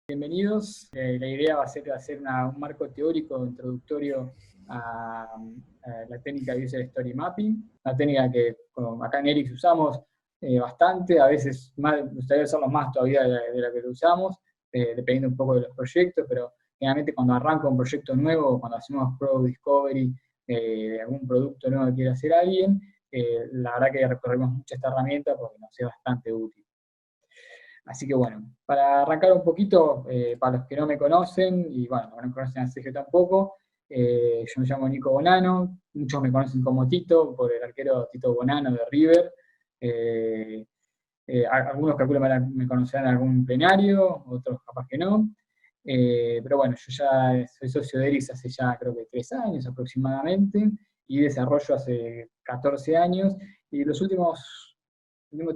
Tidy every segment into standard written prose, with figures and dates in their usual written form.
Bienvenidos. La idea va a ser hacer un marco teórico introductorio a la técnica de User Story Mapping, una técnica que acá en ERIX usamos bastante, a veces más, me gustaría usarlo más todavía de la que lo usamos, dependiendo un poco de los proyectos, pero generalmente cuando arranca un proyecto nuevo, cuando hacemos Product Discovery de algún producto nuevo que quiere hacer alguien, la verdad que recorremos mucho esta herramienta porque nos es bastante útil. Así que bueno, para arrancar un poquito, para los que no me conocen, y bueno, los que no conocen a Sergio tampoco, yo me llamo Nico Bonano, muchos me conocen como Tito, por el arquero Tito Bonano de River. Algunos calculo me conocerán en algún plenario, otros capaz que no. Pero bueno, yo ya soy socio de ERIX hace ya creo que 3 años aproximadamente, y desarrollo hace 14 años, y los último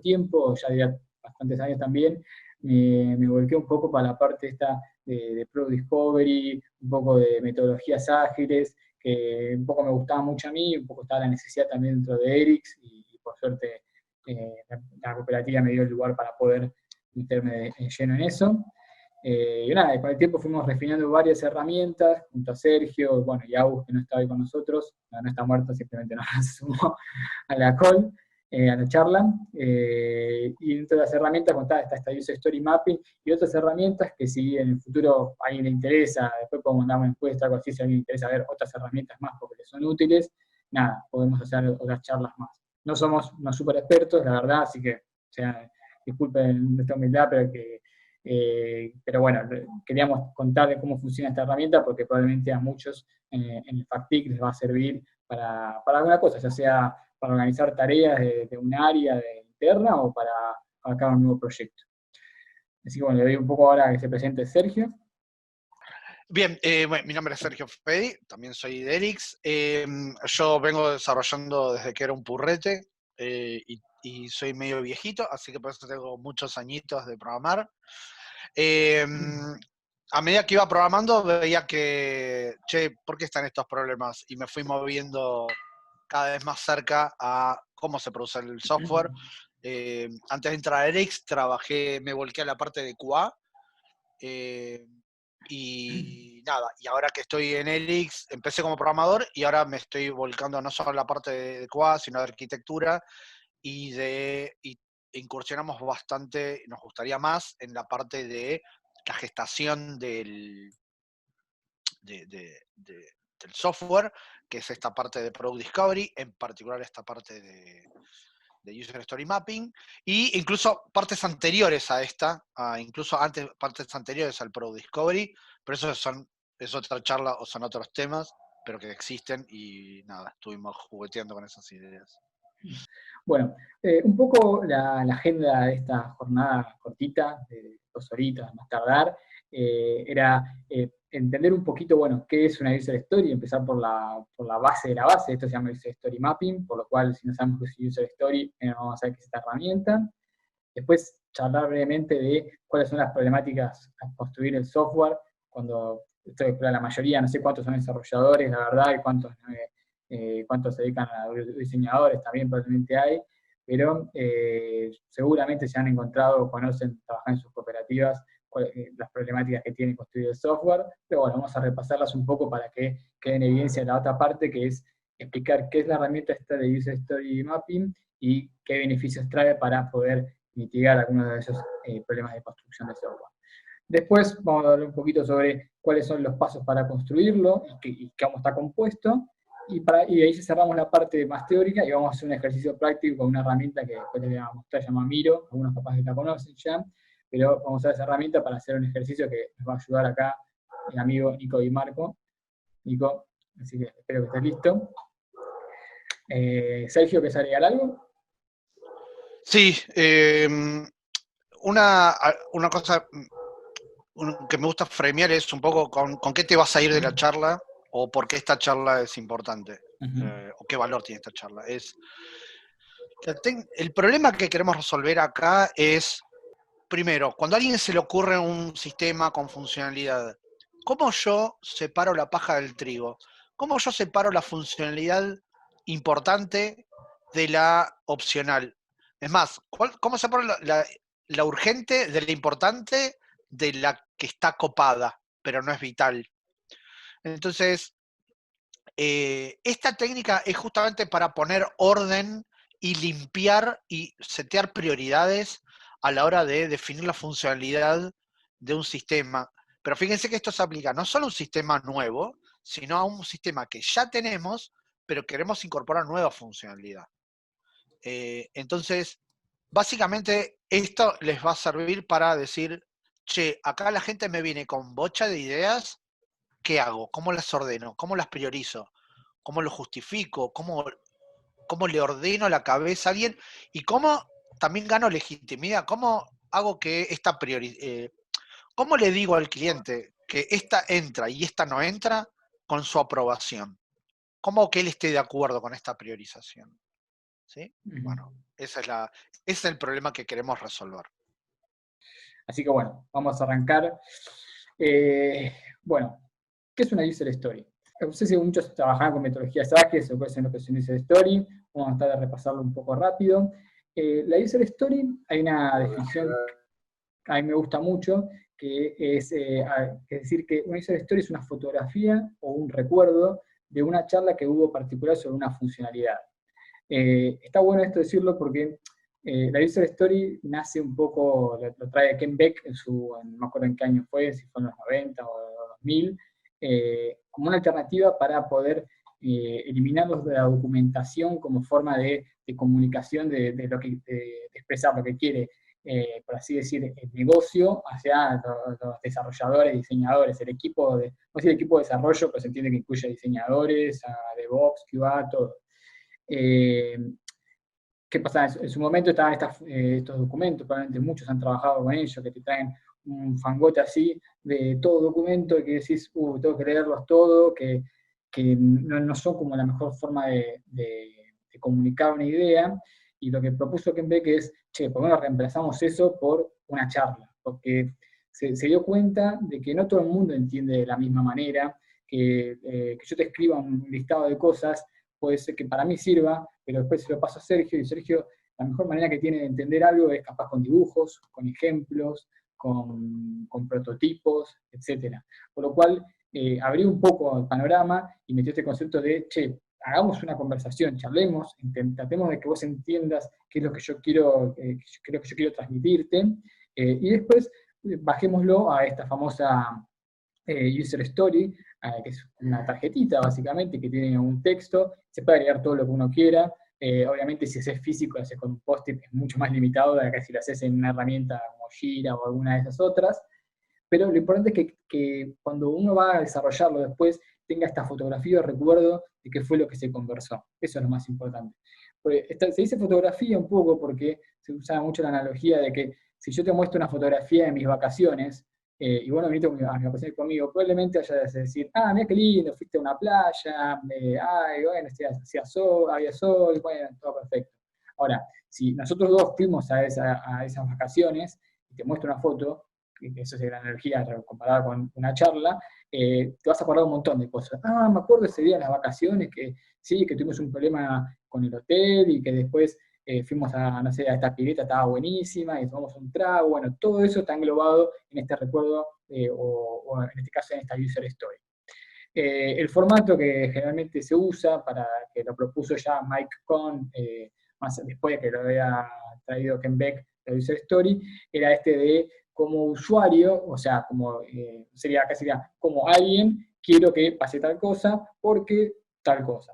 tiempo, ya diría bastantes años también, me volqué un poco para la parte esta de Product Discovery, un poco de metodologías ágiles, que un poco me gustaba mucho a mí, un poco estaba la necesidad también dentro de ERIX, y por suerte la cooperativa me dio el lugar para poder meterme lleno en eso. Y nada, con el tiempo fuimos refinando varias herramientas, junto a Sergio, bueno, y Agus, que no está hoy con nosotros, no está muerto, simplemente no se sumó a la call, a la charla, y dentro de las herramientas contaba está esta User Story Mapping y otras herramientas que si en el futuro a alguien le interesa, después podemos mandar una encuesta, algo así, si a alguien le interesa ver otras herramientas más porque les son útiles, nada, podemos hacer otras charlas más. No somos unos super expertos, la verdad, así que, o sea, disculpen nuestra humildad, pero bueno, queríamos contar de cómo funciona esta herramienta porque probablemente a muchos en el FACTIC les va a servir para alguna cosa, ya sea para organizar tareas de un área interna o para arrancar un nuevo proyecto. Así que bueno, le doy un poco ahora que se presente Sergio. Bien, bueno, mi nombre es Sergio Fedi, también soy de ERIX. Yo vengo desarrollando desde que era un purrete y soy medio viejito, así que por eso tengo muchos añitos de programar. A medida que iba programando veía que, che, ¿por qué están estos problemas? Y me fui moviendo cada vez más cerca a cómo se produce el software. Antes de entrar a ERIX me volqué a la parte de QA. Y nada, y ahora que estoy en ERIX, empecé como programador y ahora me estoy volcando no solo a la parte de QA, sino de arquitectura y incursionamos bastante, nos gustaría más, en la parte de la gestación del software, que es esta parte de Product Discovery, en particular esta parte de User Story Mapping, e incluso partes anteriores a esta, incluso antes partes anteriores al Product Discovery, pero eso es otra charla o son otros temas, pero que existen y nada, estuvimos jugueteando con esas ideas. Bueno, un poco la agenda de esta jornada cortita, de 2 horitas más tardar, era entender un poquito, bueno, qué es una User Story, empezar por la base de la base, esto se llama User Story Mapping, por lo cual si no sabemos qué es User Story, vamos a saber qué es esta herramienta. Después charlar brevemente de cuáles son las problemáticas a construir el software, cuando esto es para la mayoría, no sé cuántos son desarrolladores, la verdad, y cuántos se dedican a diseñadores, también probablemente hay, pero seguramente se han encontrado o conocen, trabajan en sus cooperativas, las problemáticas que tienen construir el software, pero bueno, vamos a repasarlas un poco para que quede en evidencia la otra parte, que es explicar qué es la herramienta esta de User Story Mapping y qué beneficios trae para poder mitigar algunos de esos problemas de construcción de software. Después vamos a hablar un poquito sobre cuáles son los pasos para construirlo y cómo está compuesto, y ahí cerramos la parte más teórica y vamos a hacer un ejercicio práctico con una herramienta que después les voy a mostrar, se llama Miro, algunos capaz que la conocen ya, pero vamos a usar esa herramienta para hacer un ejercicio que nos va a ayudar acá el amigo Nico Di Marco. Nico, así que espero que estés listo. Sergio, ¿quieres agregar algo? Sí, una cosa que me gusta framear es un poco con qué te vas a ir de la charla o por qué esta charla es importante, o qué valor tiene esta charla. El problema que queremos resolver acá es, primero, cuando a alguien se le ocurre un sistema con funcionalidad, ¿cómo yo separo la paja del trigo? ¿Cómo yo separo la funcionalidad importante de la opcional? Es más, ¿cómo separo la urgente de la importante de la que está copada, pero no es vital. Entonces, esta técnica es justamente para poner orden y limpiar y setear prioridades a la hora de definir la funcionalidad de un sistema. Pero fíjense que esto se aplica no solo a un sistema nuevo, sino a un sistema que ya tenemos, pero queremos incorporar nueva funcionalidad. Entonces, básicamente esto les va a servir para decir, che, acá la gente me viene con bocha de ideas, ¿qué hago? ¿Cómo las ordeno? ¿Cómo las priorizo? ¿Cómo lo justifico? ¿Cómo le ordeno la cabeza a alguien? ¿Y cómo también gano legitimidad? ¿Cómo hago que esta cómo le digo al cliente que esta entra y esta no entra con su aprobación? ¿Cómo que él esté de acuerdo con esta priorización? ¿Sí? Bueno, ese es el problema que queremos resolver. Así que bueno, vamos a arrancar. Bueno, ¿qué es una user story? No sé si muchos trabajan con metodologías ágiles o cosas en lo que es una user story. Vamos a tratar de repasarlo un poco rápido. La user story, hay una definición que a mí me gusta mucho, que es decir que una user story es una fotografía o un recuerdo de una charla que hubo particular sobre una funcionalidad. Está bueno esto decirlo porque la user story nace un poco, lo trae Ken Beck, no me acuerdo en qué año fue, si fue en los 90 o 2000, como una alternativa para poder eliminarlos de la documentación como forma de comunicación de expresar lo que quiere, por así decir, el negocio hacia los desarrolladores, diseñadores, el equipo el equipo de desarrollo, pues se entiende que incluye diseñadores, a DevOps, QA, todo. ¿Qué pasa? En su momento estaban estos documentos, probablemente muchos han trabajado con ellos, que te traen un fangote así de todo documento y que decís, tengo que leerlos todo, que no son como la mejor forma de comunicar una idea. Y lo que propuso Ken Beck es, che, ¿por qué no reemplazamos eso por una charla? Porque se dio cuenta de que no todo el mundo entiende de la misma manera, que yo te escriba un listado de cosas, puede ser que para mí sirva, pero después se lo paso a Sergio, y Sergio, la mejor manera que tiene de entender algo es capaz con dibujos, con ejemplos, con prototipos, etc. Por lo cual, abrí un poco el panorama y metió este concepto de, che, hagamos una conversación, charlemos, tratemos de que vos entiendas qué es lo que yo quiero, transmitirte, y después bajémoslo a esta famosa user story, que es una tarjetita básicamente, que tiene un texto, se puede agregar todo lo que uno quiera. Obviamente si haces físico, haces con un post-it, es mucho más limitado de que si lo haces en una herramienta como Jira o alguna de esas otras, pero lo importante es que cuando uno va a desarrollarlo después, tenga esta fotografía o recuerdo de qué fue lo que se conversó. Eso es lo más importante. Se dice fotografía un poco porque se usa mucho la analogía de que si yo te muestro una fotografía de mis vacaciones, y bueno, viniste a mis vacaciones conmigo, probablemente vayas a decir, mira qué lindo, fuiste a una playa, bueno, hacía sol, había sol, bueno, todo perfecto. Ahora, si nosotros dos fuimos a esas vacaciones, y te muestro una foto, que eso es de la energía comparada con una charla, te vas a acordar un montón de cosas. Me acuerdo ese día en las vacaciones que sí, que tuvimos un problema con el hotel y que después fuimos no sé, a esta pileta, estaba buenísima, y tomamos un trago, bueno, todo eso está englobado en este recuerdo, o en este caso en esta user story. El formato que generalmente se usa, que lo propuso ya Mike Cohn, más después de que lo había traído Ken Beck, la user story, era este de como usuario, o sea, sería como alguien, quiero que pase tal cosa, porque tal cosa.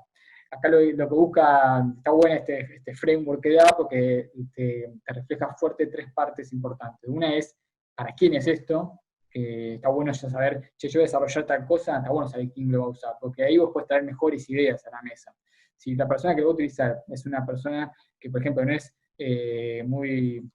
Acá lo que busca, está bueno este framework que da, porque te refleja fuerte tres partes importantes. Una es, ¿para quién es esto? Está bueno ya saber, yo voy a desarrollar tal cosa, está bueno saber quién lo va a usar, porque ahí vos puedes traer mejores ideas a la mesa. Si la persona que lo va a utilizar es una persona que, por ejemplo, no es muy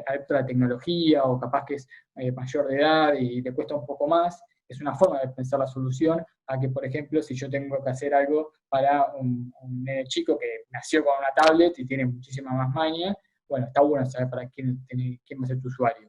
adepto a la tecnología, o capaz que es mayor de edad y le cuesta un poco más, es una forma de pensar la solución a que, por ejemplo, si yo tengo que hacer algo para un nene chico que nació con una tablet y tiene muchísima más maña, bueno, está bueno saber para quién va a ser tu usuario.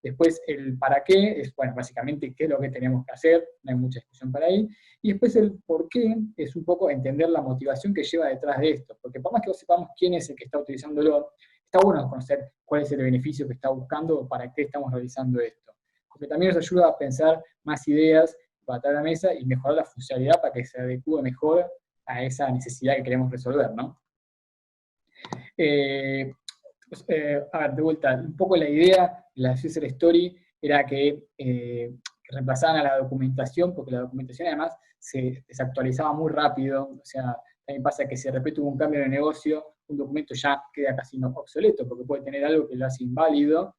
Después el para qué, es, bueno, básicamente qué es lo que tenemos que hacer, no hay mucha discusión para ahí. Y después el por qué es un poco entender la motivación que lleva detrás de esto, porque por más que sepamos quién es el que está utilizándolo, está bueno conocer cuál es el beneficio que está buscando o para qué estamos realizando esto. porque también nos ayuda a pensar más ideas para traer a la mesa y mejorar la funcionalidad para que se adecue mejor a esa necesidad que queremos resolver, ¿no? A ver, de vuelta, un poco la idea de la user story era que reemplazaban a la documentación, porque la documentación además se desactualizaba muy rápido, o sea, también pasa que si de repente hubo un cambio de negocio, un documento ya queda casi obsoleto, porque puede tener algo que lo hace inválido,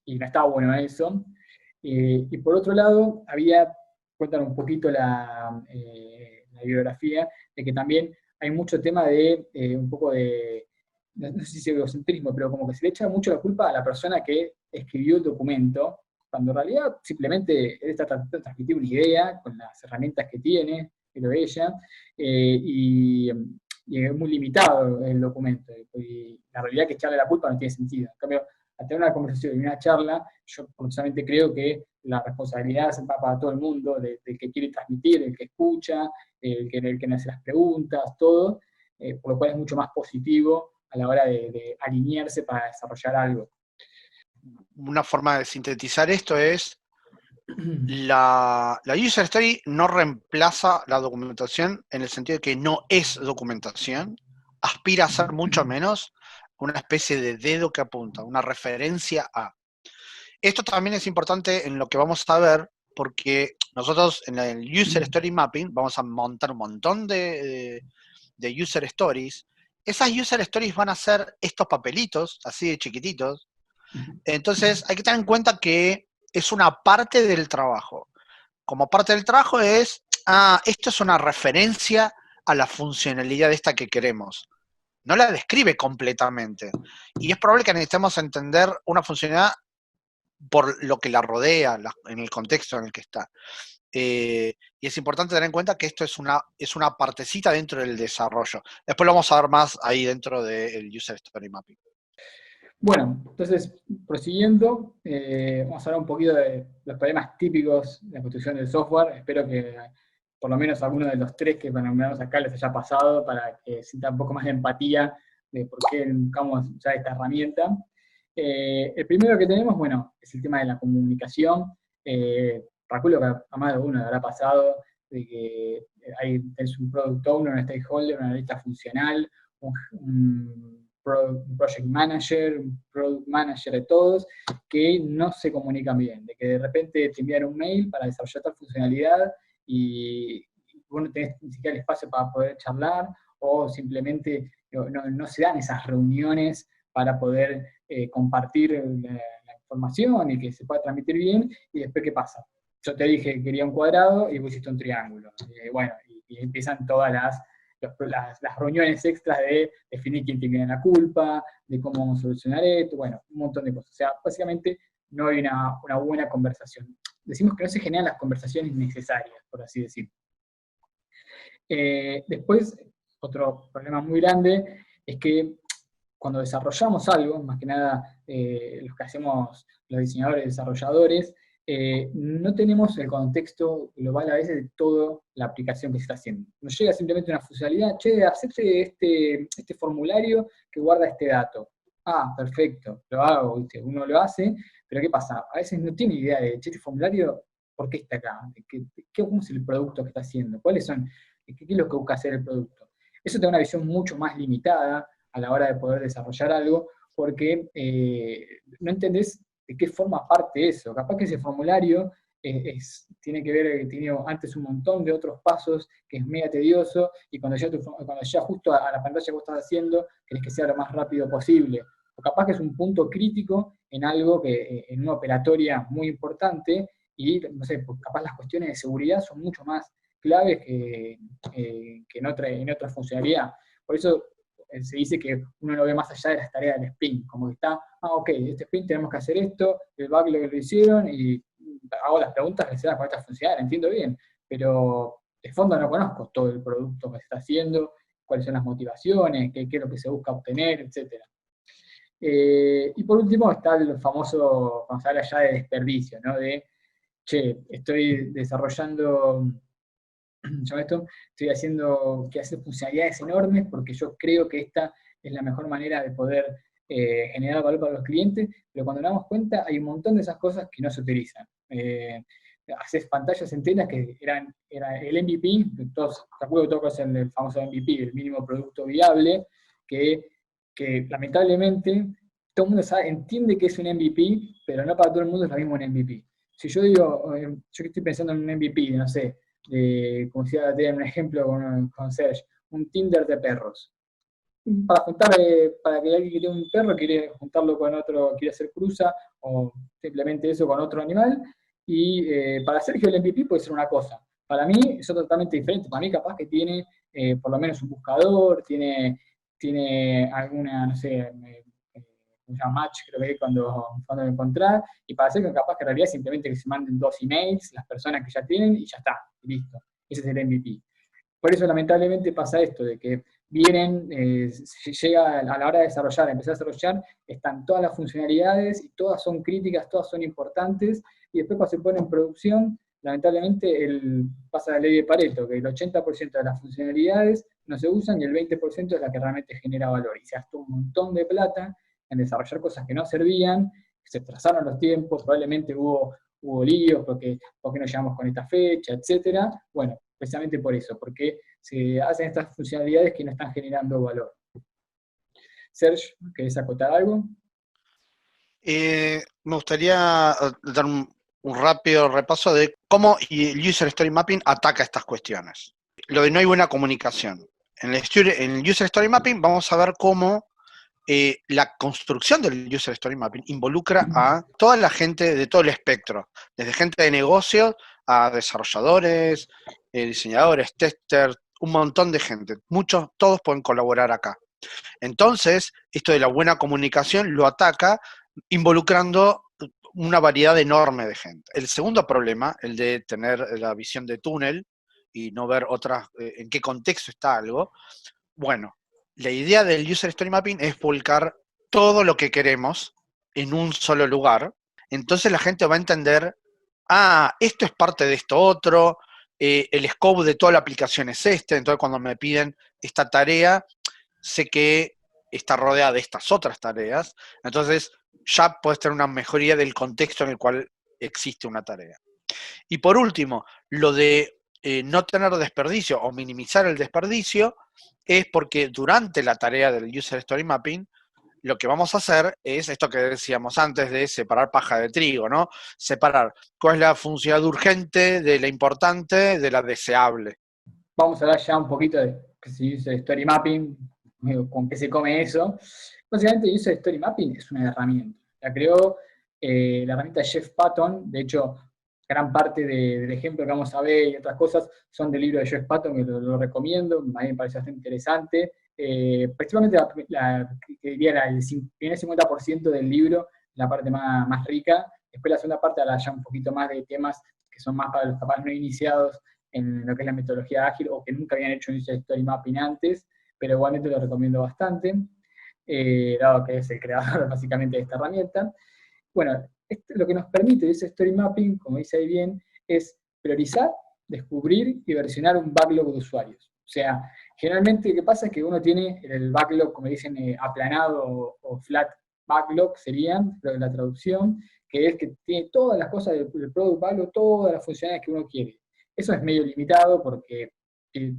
y no estaba bueno eso. Y por otro lado, cuentan un poquito la bibliografía, de que también hay mucho tema de un poco de, no sé si es egocentrismo, pero como que se le echa mucho la culpa a la persona que escribió el documento, cuando en realidad simplemente él está tratando de transmitir una idea con las herramientas que tiene, él o ella, y es muy limitado el documento, y la realidad es que echarle la culpa no tiene sentido. En cambio, al tener una conversación y una charla, yo personalmente creo que la responsabilidad va para todo el mundo, del que quiere transmitir, el que escucha, el que me hace las preguntas, todo, por lo cual es mucho más positivo a la hora de alinearse para desarrollar algo. Una forma de sintetizar esto es la user story no reemplaza la documentación en el sentido de que no es documentación, aspira a ser mucho menos una especie de dedo que apunta, una referencia a. Esto también es importante en lo que vamos a ver, porque nosotros en el User Story Mapping vamos a montar un montón de User Stories. Esas User Stories van a ser estos papelitos, así de chiquititos. Entonces hay que tener en cuenta que es una parte del trabajo. Como parte del trabajo es, esto es una referencia a la funcionalidad de esta que queremos. No la describe completamente. Y es probable que necesitemos entender una funcionalidad por lo que la rodea, en el contexto en el que está. Y es importante tener en cuenta que esto es una partecita dentro del desarrollo. Después lo vamos a ver más ahí dentro del User Story Mapping. Bueno, entonces, prosiguiendo, vamos a hablar un poquito de los problemas típicos de la construcción del software. Espero que por lo menos alguno de los tres que nombramos acá les haya pasado para que sientan un poco más de empatía de por qué buscamos usar esta herramienta. El primero que tenemos, bueno, es el tema de la comunicación. Calculo que a más de uno le habrá pasado de que tenés un product owner, un stakeholder, una analista funcional, un project manager, un product manager de todos, que no se comunican bien, de que de repente te envían un mail para desarrollar tal funcionalidad y vos no tenés ni siquiera el espacio para poder charlar, o simplemente no se dan esas reuniones para poder compartir la información y que se pueda transmitir bien, y después ¿qué pasa? Yo te dije que quería un cuadrado y pusiste un triángulo. Bueno, y empiezan todas las reuniones extras de definir quién tiene la culpa, de cómo vamos a solucionar esto, bueno, un montón de cosas. O sea, básicamente no hay una buena conversación. Decimos que no se generan las conversaciones necesarias, por así decirlo. Después, otro problema muy grande es que cuando desarrollamos algo, más que nada los que hacemos los diseñadores, desarrolladores, no tenemos el contexto global a veces de toda la aplicación que se está haciendo. Nos llega simplemente una funcionalidad, che, acepte este formulario que guarda este dato. Ah, perfecto, lo hago, ¿viste? Uno lo hace, pero ¿qué pasa? A veces no tiene idea de, che, este formulario, ¿por qué está acá? ¿Cómo es el producto que está haciendo? ¿Qué es lo que busca hacer el producto? Eso te da una visión mucho más limitada a la hora de poder desarrollar algo, porque no entendés de qué forma parte eso. Capaz que ese formulario tiene que ver, tiene antes un montón de otros pasos, que es mega tedioso, y cuando llega justo a la pantalla que vos estás haciendo, querés que sea lo más rápido posible. O capaz que es un punto crítico en algo en una operatoria muy importante, y no sé, pues capaz las cuestiones de seguridad son mucho más claves que en otra funcionalidad. Por eso se dice que uno lo ve más allá de las tareas del sprint, como que está, ok, este sprint tenemos que hacer esto, el backlog lo hicieron, y hago las preguntas relacionadas con esta funcionalidad, entiendo bien, pero de fondo no conozco todo el producto que se está haciendo, cuáles son las motivaciones, qué es lo que se busca obtener, etc. Y por último está el famoso, cuando se habla ya de desperdicio, ¿no? De, che, estoy desarrollando estoy haciendo que hacer funcionalidades enormes porque yo creo que esta es la mejor manera de poder generar valor para los clientes, pero cuando nos damos cuenta hay un montón de esas cosas que no se utilizan. Haces pantallas enteras que era el MVP, todos, calculo que todos conocen el famoso MVP, el mínimo producto viable, que lamentablemente todo el mundo entiende que es un MVP, pero no para todo el mundo es lo mismo un MVP. Si yo digo, yo estoy pensando en un MVP, no sé, como si iba a tener un ejemplo con Serge, un Tinder de perros. Para juntar, para que alguien que tiene un perro quiere juntarlo con otro, quiere hacer cruza, o simplemente eso con otro animal, y para Sergio el MVP puede ser una cosa. Para mí es totalmente diferente. Para mí capaz que tiene por lo menos un buscador, tiene alguna, no sé, se llama match, creo que es cuando encontrar, y para Sergio capaz que en realidad simplemente que se manden 2 emails, las personas que ya tienen, y ya está, y listo. Ese es el MVP. Por eso lamentablemente pasa esto, de que vienen, llega a la hora de desarrollar, empezar a desarrollar, están todas las funcionalidades y todas son críticas, todas son importantes, y después cuando se pone en producción, lamentablemente pasa la ley de Pareto, que el 80% de las funcionalidades no se usan y el 20% es la que realmente genera valor. Y se gastó un montón de plata en desarrollar cosas que no servían, se trazaron los tiempos, probablemente hubo líos, porque no llegamos con esta fecha, etcétera. Bueno, precisamente por eso, porque se hacen estas funcionalidades que no están generando valor. Serge, ¿querés acotar algo? Me gustaría dar un rápido repaso de cómo el User Story Mapping ataca estas cuestiones. Lo de no hay buena comunicación. En el User Story Mapping vamos a ver cómo la construcción del User Story Mapping involucra a toda la gente de todo el espectro, desde gente de negocios a desarrolladores, diseñadores, testers, un montón de gente. Todos pueden colaborar acá. Entonces, esto de la buena comunicación lo ataca involucrando una variedad enorme de gente. El segundo problema, el de tener la visión de túnel y no ver en qué contexto está algo, bueno, la idea del User Story Mapping es volcar todo lo que queremos en un solo lugar. Entonces la gente va a entender, esto es parte de esto otro, el scope de toda la aplicación es este, entonces cuando me piden esta tarea, sé que está rodeada de estas otras tareas, entonces ya puedes tener una mejoría del contexto en el cual existe una tarea. Y por último, lo de no tener desperdicio o minimizar el desperdicio es porque durante la tarea del User Story Mapping, lo que vamos a hacer es esto que decíamos antes de separar paja de trigo, ¿no? Separar cuál es la funcionalidad urgente de la importante de la deseable. Vamos a hablar ya un poquito de User Story Mapping, con qué se come eso. Básicamente, User Story Mapping es una herramienta. La creó la herramienta Jeff Patton. De hecho, gran parte del ejemplo que vamos a ver y otras cosas son del libro de Jeff Patton, que lo recomiendo, a mí me parece bastante interesante. Principalmente que diría el primer 50% del libro, la parte más rica. Después la segunda parte habla ya un poquito más de temas que son más para los capaz no iniciados en lo que es la metodología ágil o que nunca habían hecho un User Story Mapping antes, pero igualmente lo recomiendo bastante, dado que es el creador básicamente de esta herramienta. Bueno, lo que nos permite ese Story Mapping, como dice ahí bien, es priorizar, descubrir y versionar un backlog de usuarios. O sea, generalmente lo que pasa es que uno tiene el backlog, como dicen, aplanado o flat backlog, serían la traducción, que es que tiene todas las cosas del product backlog, todas las funcionalidades que uno quiere. Eso es medio limitado porque,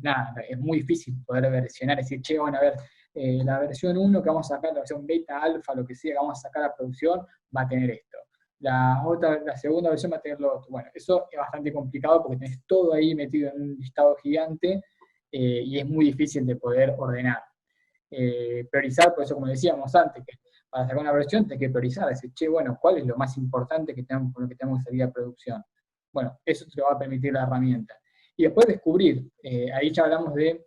nada, es muy difícil poder versionar, decir, che, bueno, a ver, la versión 1 que vamos a sacar, la versión beta, alfa, lo que sea que vamos a sacar a producción, va a tener esto. La segunda versión va a tener lo otro. Bueno, eso es bastante complicado porque tenés todo ahí metido en un listado gigante y es muy difícil de poder ordenar. Priorizar, por eso como decíamos antes, que para sacar una versión tenés que priorizar, decir, che, bueno, ¿cuál es lo más importante con lo que tenemos que salir a producción? Bueno, eso te lo va a permitir la herramienta. Y después descubrir, ahí ya hablamos de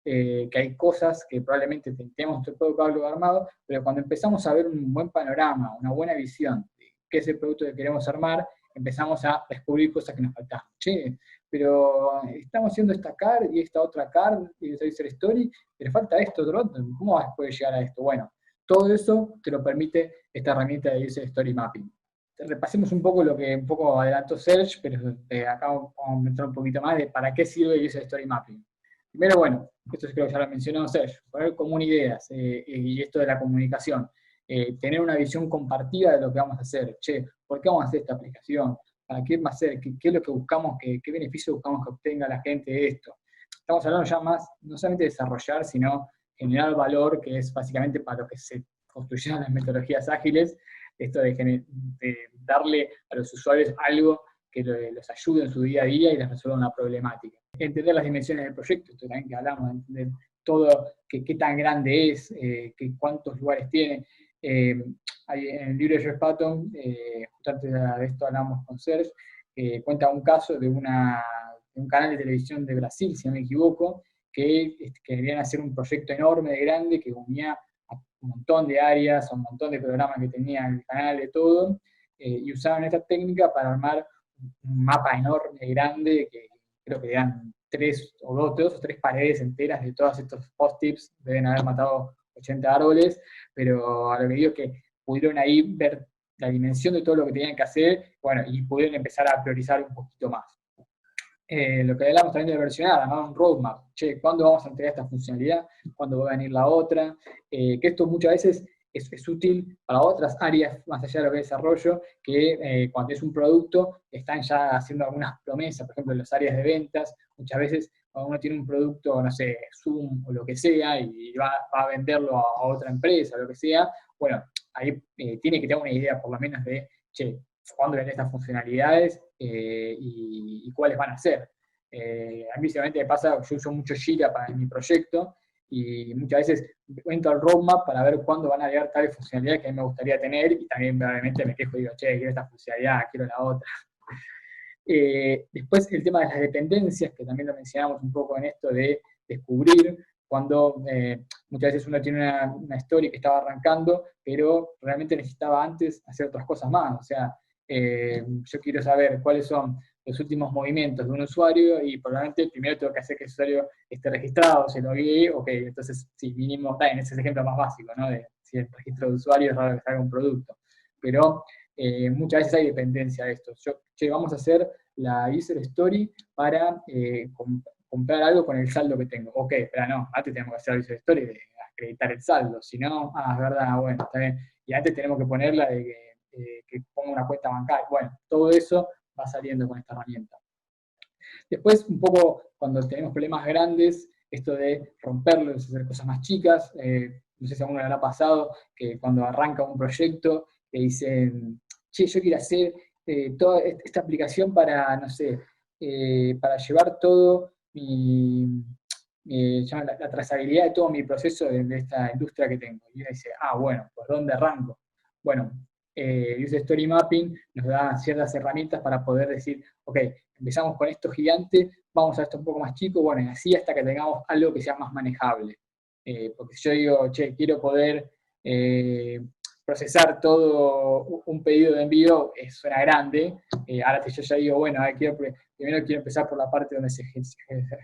que hay cosas que probablemente tenemos nuestro producto armado, pero cuando empezamos a ver un buen panorama, una buena visión de qué es el producto que queremos armar, empezamos a descubrir cosas que nos faltaban. Che, pero estamos haciendo esta card y esta otra card y esta user story, pero falta esto, otro, ¿cómo vas a poder llegar a esto? Bueno, todo eso te lo permite esta herramienta de User Story Mapping. Repasemos un poco lo que un poco adelantó Serge, pero acá vamos a meter un poquito más de para qué sirve el User Story Mapping. Primero, bueno, esto creo que ya lo mencionó Serge, poner común ideas y esto de la comunicación. tener una visión compartida de lo que vamos a hacer. Che, ¿por qué vamos a hacer esta aplicación? ¿Para qué va a ser? ¿Qué es lo que buscamos? ¿Qué beneficio buscamos que obtenga la gente de esto? Estamos hablando ya más, no solamente de desarrollar, sino generar valor, que es básicamente para lo que se construyeron las metodologías ágiles, esto de darle a los usuarios algo que los ayude en su día a día y les resuelva una problemática. Entender las dimensiones del proyecto, esto también que hablamos, entender todo, qué tan grande es, cuántos lugares tiene. En el libro de Jeff Patton, justo antes de esto hablamos con Serge, cuenta un caso de un canal de televisión de Brasil, si no me equivoco, que querían hacer un proyecto enorme, de grande, que unía a un montón de áreas, a un montón de programas que tenía el canal de todo, y usaban esta técnica para armar un mapa enorme, grande, que creo que eran dos o tres paredes enteras de todos estos post-its, deben haber matado 80 árboles, pero a lo que digo es que pudieron ahí ver la dimensión de todo lo que tenían que hacer, bueno, y pudieron empezar a priorizar un poquito más. Lo que hablamos también de versionar, armar un roadmap. Che, ¿cuándo vamos a entregar esta funcionalidad? ¿Cuándo va a venir la otra? Que esto muchas veces es útil para otras áreas, más allá de lo que es desarrollo, que cuando es un producto están ya haciendo algunas promesas, por ejemplo, en las áreas de ventas, muchas veces cuando uno tiene un producto, no sé, Zoom o lo que sea, y va a venderlo a otra empresa o lo que sea, bueno, ahí tiene que tener una idea por lo menos de, che, cuándo vienen estas funcionalidades y cuáles van a ser. A mí simplemente me pasa, yo uso mucho Jira para mi proyecto y muchas veces entro al roadmap para ver cuándo van a llegar tales funcionalidades que a mí me gustaría tener y también obviamente me quejo y digo, che, quiero esta funcionalidad, quiero la otra. Después el tema de las dependencias, que también lo mencionamos un poco en esto de descubrir cuando muchas veces uno tiene una story que estaba arrancando, pero realmente necesitaba antes hacer otras cosas más. O sea, yo quiero saber cuáles son los últimos movimientos de un usuario y probablemente primero tengo que hacer que el usuario esté registrado, se loguee, ok, entonces sí, mínimo, está en ese ejemplo más básico, ¿no? De si el registro de usuario es raro que salga un producto. Pero muchas veces hay dependencia de esto. Che, vamos a hacer la user story para comprar algo con el saldo que tengo. Ok, pero no, antes tenemos que hacer la user story de acreditar el saldo, si no, es verdad, bueno, está bien. Y antes tenemos que ponerla de que ponga una cuenta bancaria. Bueno, todo eso va saliendo con esta herramienta. Después, un poco, cuando tenemos problemas grandes, esto de romperlos, hacer cosas más chicas, no sé si a uno le habrá pasado que cuando arranca un proyecto, le dicen, che, yo quiero hacer toda esta aplicación para, no sé, para llevar todo la trazabilidad de todo mi proceso de esta industria que tengo. Y uno dice, bueno, ¿por dónde arranco? Bueno, User Story Mapping nos da ciertas herramientas para poder decir, ok, empezamos con esto gigante, vamos a esto un poco más chico, bueno, y así hasta que tengamos algo que sea más manejable. Porque si yo digo, che, quiero poder procesar todo un pedido de envío, suena grande. Ahora si yo ya digo, bueno, primero quiero empezar por la parte donde se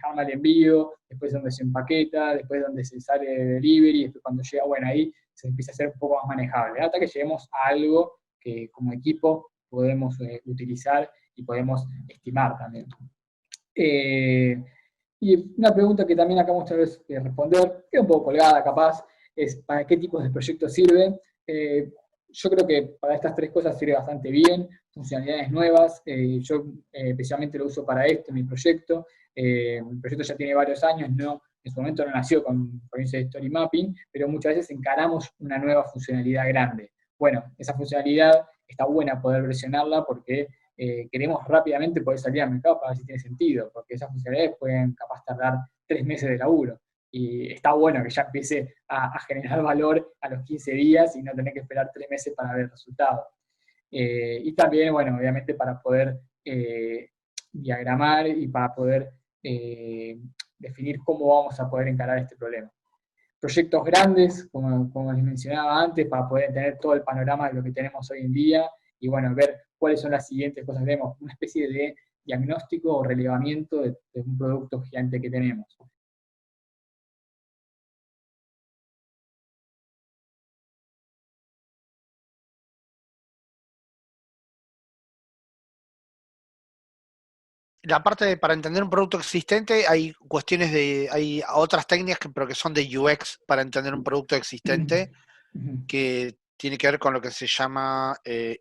arma el envío, después donde se empaqueta, después donde se sale de delivery, después cuando llega, bueno, ahí se empieza a ser un poco más manejable, hasta que lleguemos a algo que como equipo podemos utilizar y podemos estimar también. Y una pregunta que también acabamos tal vez de responder, que es un poco colgada capaz, es ¿para qué tipos de proyectos sirve? Yo creo que para estas tres cosas sirve bastante bien, funcionalidades nuevas, yo especialmente lo uso para esto, mi proyecto. Mi proyecto ya tiene varios años, en su momento no nació con ese Story Mapping, pero muchas veces encaramos una nueva funcionalidad grande. Bueno, esa funcionalidad está buena poder versionarla porque queremos rápidamente poder salir al mercado para ver si tiene sentido, porque esas funcionalidades pueden capaz tardar 3 meses de laburo. Y está bueno que ya empiece a generar valor a los 15 días y no tener que esperar 3 meses para ver el resultado. Y también, bueno, obviamente para poder diagramar y para poder definir cómo vamos a poder encarar este problema. Proyectos grandes, como les mencionaba antes, para poder tener todo el panorama de lo que tenemos hoy en día y bueno, ver cuáles son las siguientes cosas que tenemos, una especie de diagnóstico o relevamiento de un producto gigante que tenemos. La parte de, para entender un producto existente, hay cuestiones hay otras técnicas pero que son de UX para entender un producto existente, que tiene que ver con lo que se llama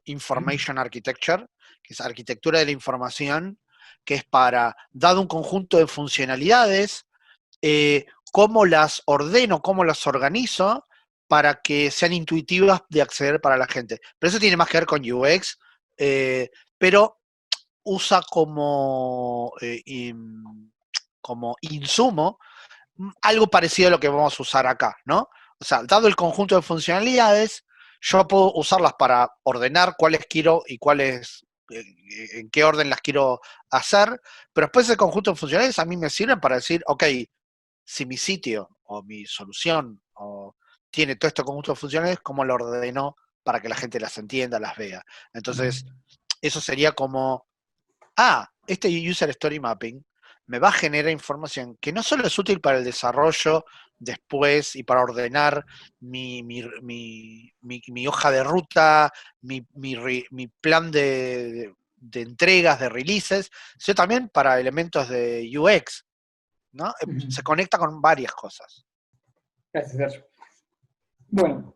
Information Architecture, que es arquitectura de la información, que es para, dado un conjunto de funcionalidades, cómo las ordeno, cómo las organizo para que sean intuitivas de acceder para la gente. Pero eso tiene más que ver con UX, pero usa como insumo algo parecido a lo que vamos a usar acá, ¿no? O sea, dado el conjunto de funcionalidades, yo puedo usarlas para ordenar cuáles quiero y cuáles, en qué orden las quiero hacer, pero después ese conjunto de funcionalidades a mí me sirven para decir, ok, si mi sitio o mi solución tiene todo este conjunto de funcionalidades, ¿cómo lo ordeno para que la gente las entienda, las vea? Entonces, eso sería como, este User Story Mapping me va a generar información que no solo es útil para el desarrollo después y para ordenar mi hoja de ruta, mi plan de entregas, de releases, sino también para elementos de UX, ¿no? Se conecta con varias cosas. Gracias, Sergio. Bueno,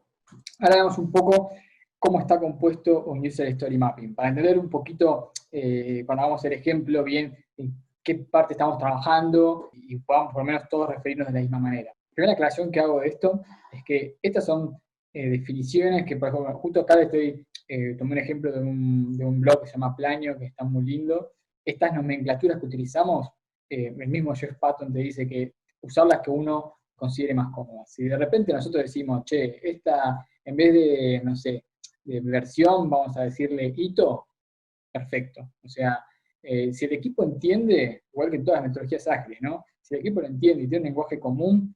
ahora veamos un poco cómo está compuesto un User Story Mapping, para entender un poquito, cuando hagamos el ejemplo, bien en qué parte estamos trabajando y podamos por lo menos todos referirnos de la misma manera. La primera aclaración que hago de esto es que estas son definiciones que, por ejemplo, justo acá tomé un ejemplo de un blog que se llama Planio, que está muy lindo. Estas nomenclaturas que utilizamos, el mismo Jeff Patton te dice que usar las que uno considere más cómodas. Si de repente nosotros decimos, che, esta, en vez de, no sé, de versión, vamos a decirle hito, perfecto. O sea, si el equipo entiende, igual que en todas las metodologías ágiles, ¿no? Si el equipo lo entiende y tiene un lenguaje común,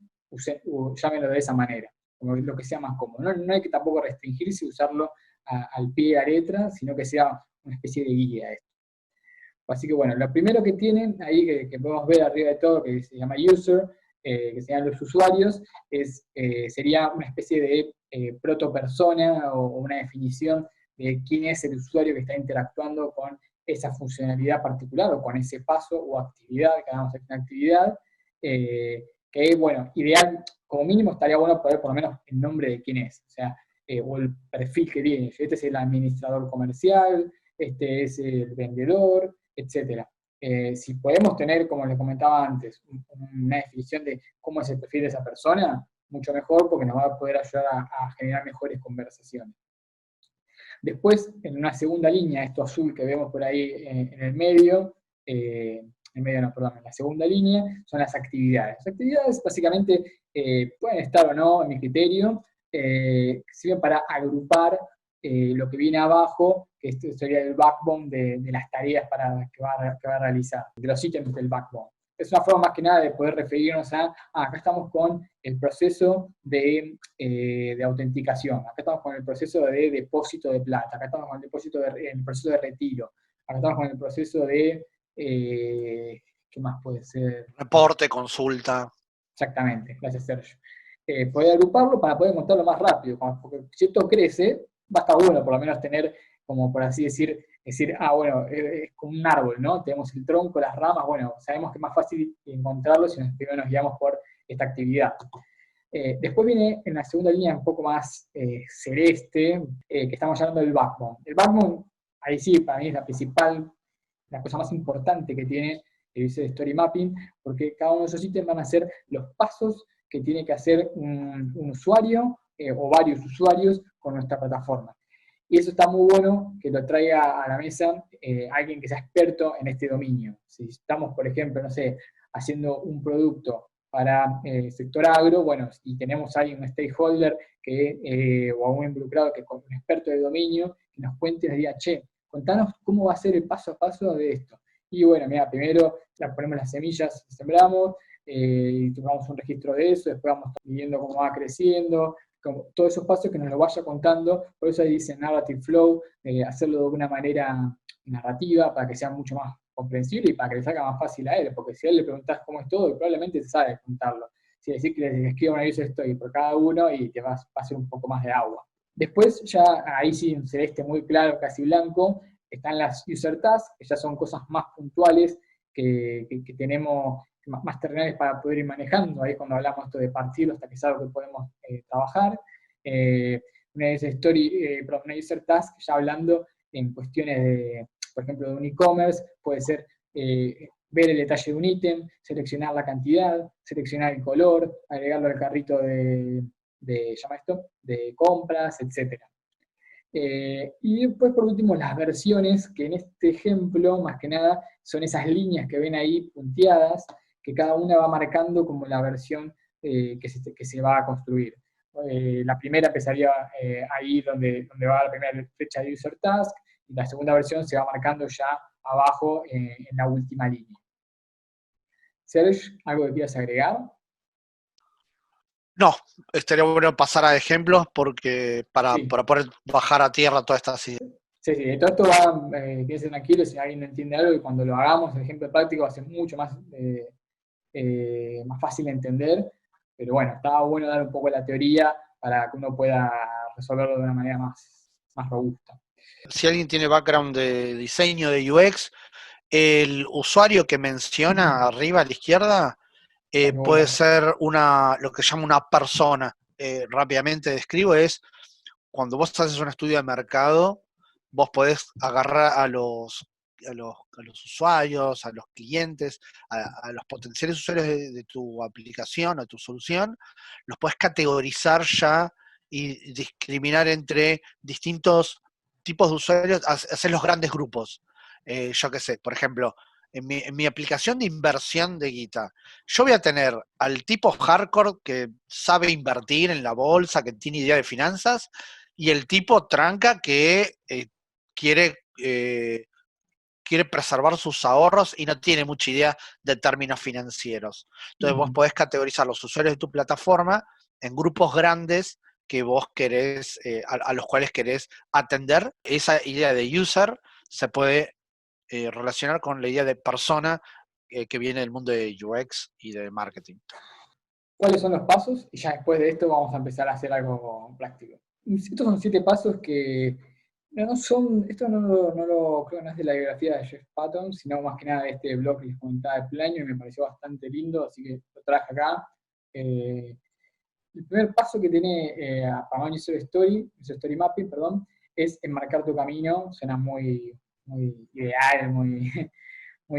llámenlo de esa manera, como lo que sea más cómodo. No hay que tampoco restringirse y usarlo al pie de la letra, sino que sea una especie de guía esto. Así que bueno, lo primero que tienen ahí, que podemos ver arriba de todo, que se llama user, que serían los usuarios, sería una especie de protopersona o una definición de quién es el usuario que está interactuando con esa funcionalidad particular o con ese paso o actividad, que hagamos una actividad, que bueno, ideal, como mínimo estaría bueno poder por lo menos el nombre de quién es, o sea, o el perfil que tiene. Este es el administrador comercial, este es el vendedor, etcétera. Si podemos tener, como les comentaba antes, una definición de cómo es el perfil de esa persona, mucho mejor porque nos va a poder ayudar a generar mejores conversaciones. Después, en una segunda línea, esto azul que vemos por ahí en el medio, en la segunda línea, son las actividades. Las actividades básicamente pueden estar o no, en mi criterio, sirven para agrupar lo que viene abajo, que esto sería el backbone de las tareas que va a realizar, de los ítems del backbone. Es una forma más que nada de poder referirnos acá estamos con el proceso de autenticación, acá estamos con el proceso de depósito de plata, acá estamos con el proceso de retiro, acá estamos con el proceso de, ¿qué más puede ser? Reporte, consulta. Exactamente, gracias Sergio. Poder agruparlo para poder montarlo más rápido, porque si esto crece, va a estar bueno por lo menos tener, como por así decir, bueno, es como un árbol, ¿no? Tenemos el tronco, las ramas, bueno, sabemos que es más fácil encontrarlo si primero nos guiamos por esta actividad. Después viene en la segunda línea un poco más celeste, que estamos llamando el backbone. El backbone, ahí sí, para mí es la cosa más importante que tiene el User Story Mapping, porque cada uno de esos ítems van a ser los pasos que tiene que hacer un usuario o varios usuarios con nuestra plataforma. Y eso está muy bueno que lo traiga a la mesa alguien que sea experto en este dominio. Si estamos, por ejemplo, no sé, haciendo un producto para el sector agro, bueno, y tenemos a alguien, un stakeholder o a un involucrado que es un experto de dominio, que nos cuente y nos diga, che, contanos cómo va a ser el paso a paso de esto. Y bueno, mira, primero ponemos las semillas, sembramos, y tomamos un registro de eso, después vamos viendo cómo va creciendo, como todos esos pasos que nos lo vaya contando, por eso ahí dice narrative flow, hacerlo de una manera narrativa para que sea mucho más comprensible y para que le salga más fácil a él, porque si a él le preguntás cómo es todo, probablemente se sabe contarlo. Si decís que le escriba una user story por cada uno y te va a hacer un poco más de agua. Después ya ahí sí un celeste muy claro, casi blanco, están las user tasks, que ya son cosas más puntuales que tenemos más terrenales para poder ir manejando, ahí es cuando hablamos esto de partirlo hasta que es algo que podemos trabajar. una user task, ya hablando en cuestiones de, por ejemplo, de un e-commerce, puede ser ver el detalle de un ítem, seleccionar la cantidad, seleccionar el color, agregarlo al carrito de compras, etc. Y después, por último, las versiones, que en este ejemplo, más que nada, son esas líneas que ven ahí punteadas, que cada una va marcando como la versión que se va a construir. La primera empezaría ahí donde va la primera fecha de user task, y la segunda versión se va marcando ya abajo en la última línea. Serge, ¿algo que quieras agregar? No, estaría bueno pasar a ejemplos porque Sí. para poder bajar a tierra todas estas ideas. Sí, sí, todo esto va, quédense tranquilos si alguien no entiende algo, y cuando lo hagamos, el ejemplo práctico va a ser mucho más fácil de entender, pero bueno, estaba bueno dar un poco la teoría para que uno pueda resolverlo de una manera más robusta. Si alguien tiene background de diseño de UX, el usuario que menciona arriba a la izquierda puede ser lo que se llama una persona. Rápidamente describo, es cuando vos haces un estudio de mercado, vos podés agarrar a los usuarios, a los clientes, a los potenciales usuarios de tu aplicación o tu solución, los podés categorizar ya y discriminar entre distintos tipos de usuarios, hacer los grandes grupos. Yo qué sé, por ejemplo, en mi aplicación de inversión de guita, yo voy a tener al tipo hardcore que sabe invertir en la bolsa, que tiene idea de finanzas, y el tipo tranca que quiere preservar sus ahorros y no tiene mucha idea de términos financieros. Entonces vos podés categorizar los usuarios de tu plataforma en grupos grandes que vos querés, a los cuales querés atender. Esa idea de user se puede relacionar con la idea de persona que viene del mundo de UX y de marketing. ¿Cuáles son los pasos? Y ya después de esto vamos a empezar a hacer algo práctico. Estos son 7 pasos que no son, esto creo que no es de la biografía de Jeff Patton, sino más que nada de este blog que les comentaba de Planio, y me pareció bastante lindo, así que lo traje acá. El primer paso que tiene para un user story mapping, perdón, es enmarcar tu camino. Suena muy ideal, muy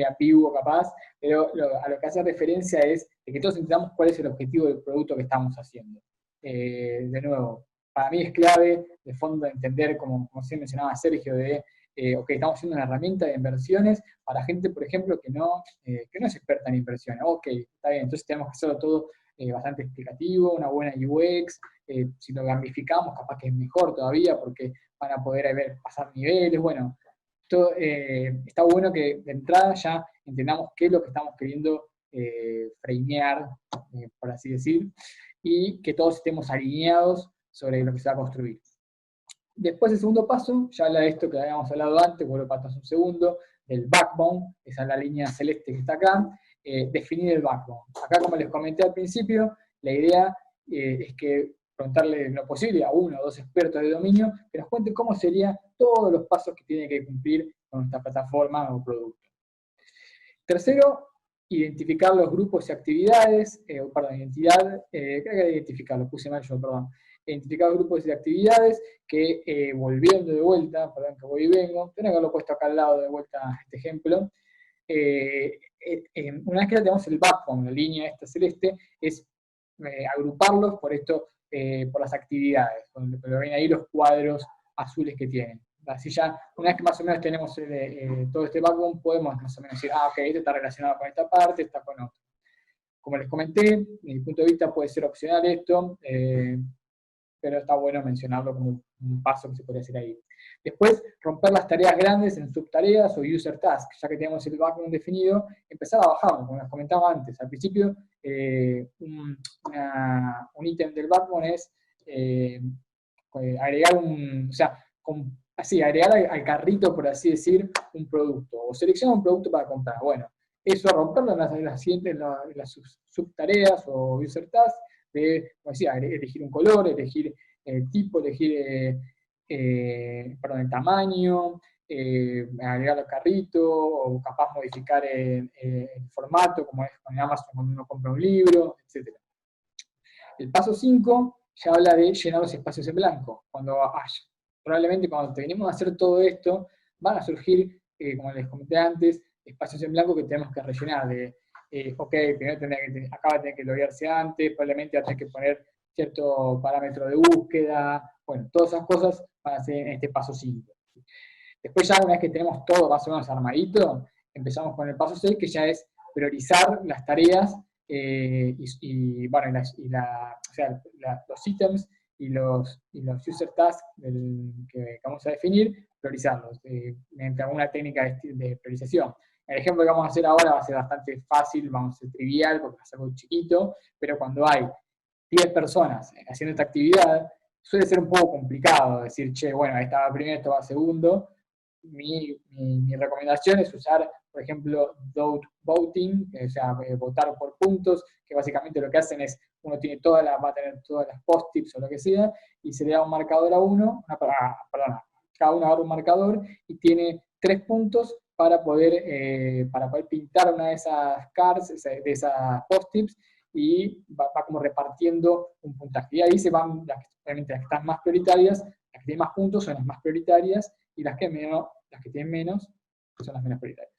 ambiguo capaz, pero a lo que hace referencia es de que todos entendamos cuál es el objetivo del producto que estamos haciendo. De nuevo, para mí es clave, de fondo, entender, como se mencionaba Sergio, ok, estamos haciendo una herramienta de inversiones para gente, por ejemplo, que no es experta en inversiones. Ok, está bien, entonces tenemos que hacerlo todo bastante explicativo, una buena UX, si lo gamificamos capaz que es mejor todavía, porque van a poder pasar niveles, bueno, está bueno que de entrada ya entendamos qué es lo que estamos queriendo framear, por así decir, y que todos estemos alineados sobre lo que se va a construir. Después, el segundo paso, ya habla de esto que habíamos hablado antes, vuelvo para atrás un segundo, del backbone, esa es la línea celeste que está acá, definir el backbone. Acá, como les comenté al principio, la idea es que preguntarle en lo posible a 1 o 2 expertos de dominio que nos cuenten cómo serían todos los pasos que tiene que cumplir con nuestra plataforma o producto. Tercero, identificar los grupos y actividades, identificar los grupos y actividades que, volviendo de vuelta, perdón que voy y vengo, tengo que haberlo puesto acá al lado de vuelta este ejemplo, una vez que ya tenemos el backbone, la línea esta celeste, es agruparlos por las actividades, pero ven ahí los cuadros azules que tienen. Así ya, una vez que más o menos tenemos todo este backbone, podemos más o menos decir, ok, este está relacionado con esta parte, está con otra. Como les comenté, desde mi punto de vista puede ser opcional esto, pero está bueno mencionarlo como un paso que se puede hacer ahí. Después, romper las tareas grandes en subtareas o user tasks, ya que tenemos el backbone definido, empezar a bajarlo, como les comentaba antes. Al principio, un ítem del backbone es agregar agregar al carrito, por así decir, un producto, o seleccionar un producto para comprar. Bueno, eso romperlo en las siguientes, en las subtareas o user tasks, como decía, elegir un color, elegir el tipo, elegir el tamaño, agregar al carrito, o capaz modificar el formato, como es con Amazon cuando uno compra un libro, etc. El paso 5 ya habla de llenar los espacios en blanco. Probablemente cuando terminemos de hacer todo esto, van a surgir, como les comenté antes, espacios en blanco que tenemos que rellenar. Ok, primero acá va a tener que loguearse antes, probablemente va a tener que poner cierto parámetro de búsqueda. Bueno, todas esas cosas van a ser en este paso 5. Después ya una vez que tenemos todo más o menos armadito, empezamos con el paso 6, que ya es priorizar las tareas bueno, los ítems y los user tasks que vamos a definir, priorizarlos mediante alguna técnica de priorización. El ejemplo que vamos a hacer ahora va a ser bastante fácil, vamos a ser trivial porque es algo chiquito, pero cuando hay 10 personas haciendo esta actividad, suele ser un poco complicado decir, che, bueno, esta va primero, esto va segundo. Mi recomendación es usar, por ejemplo, voting, o sea, votar por puntos, que básicamente lo que hacen es, uno va a tener todas las post-its o lo que sea, y se le da un marcador a uno, cada uno agarra un marcador y tiene 3 puntos para poder pintar una de esas cards, de esas post-its, y va como repartiendo un puntaje. Y ahí se van realmente las que están más prioritarias, las que tienen más puntos son las más prioritarias, y las que tienen menos son las menos prioritarias.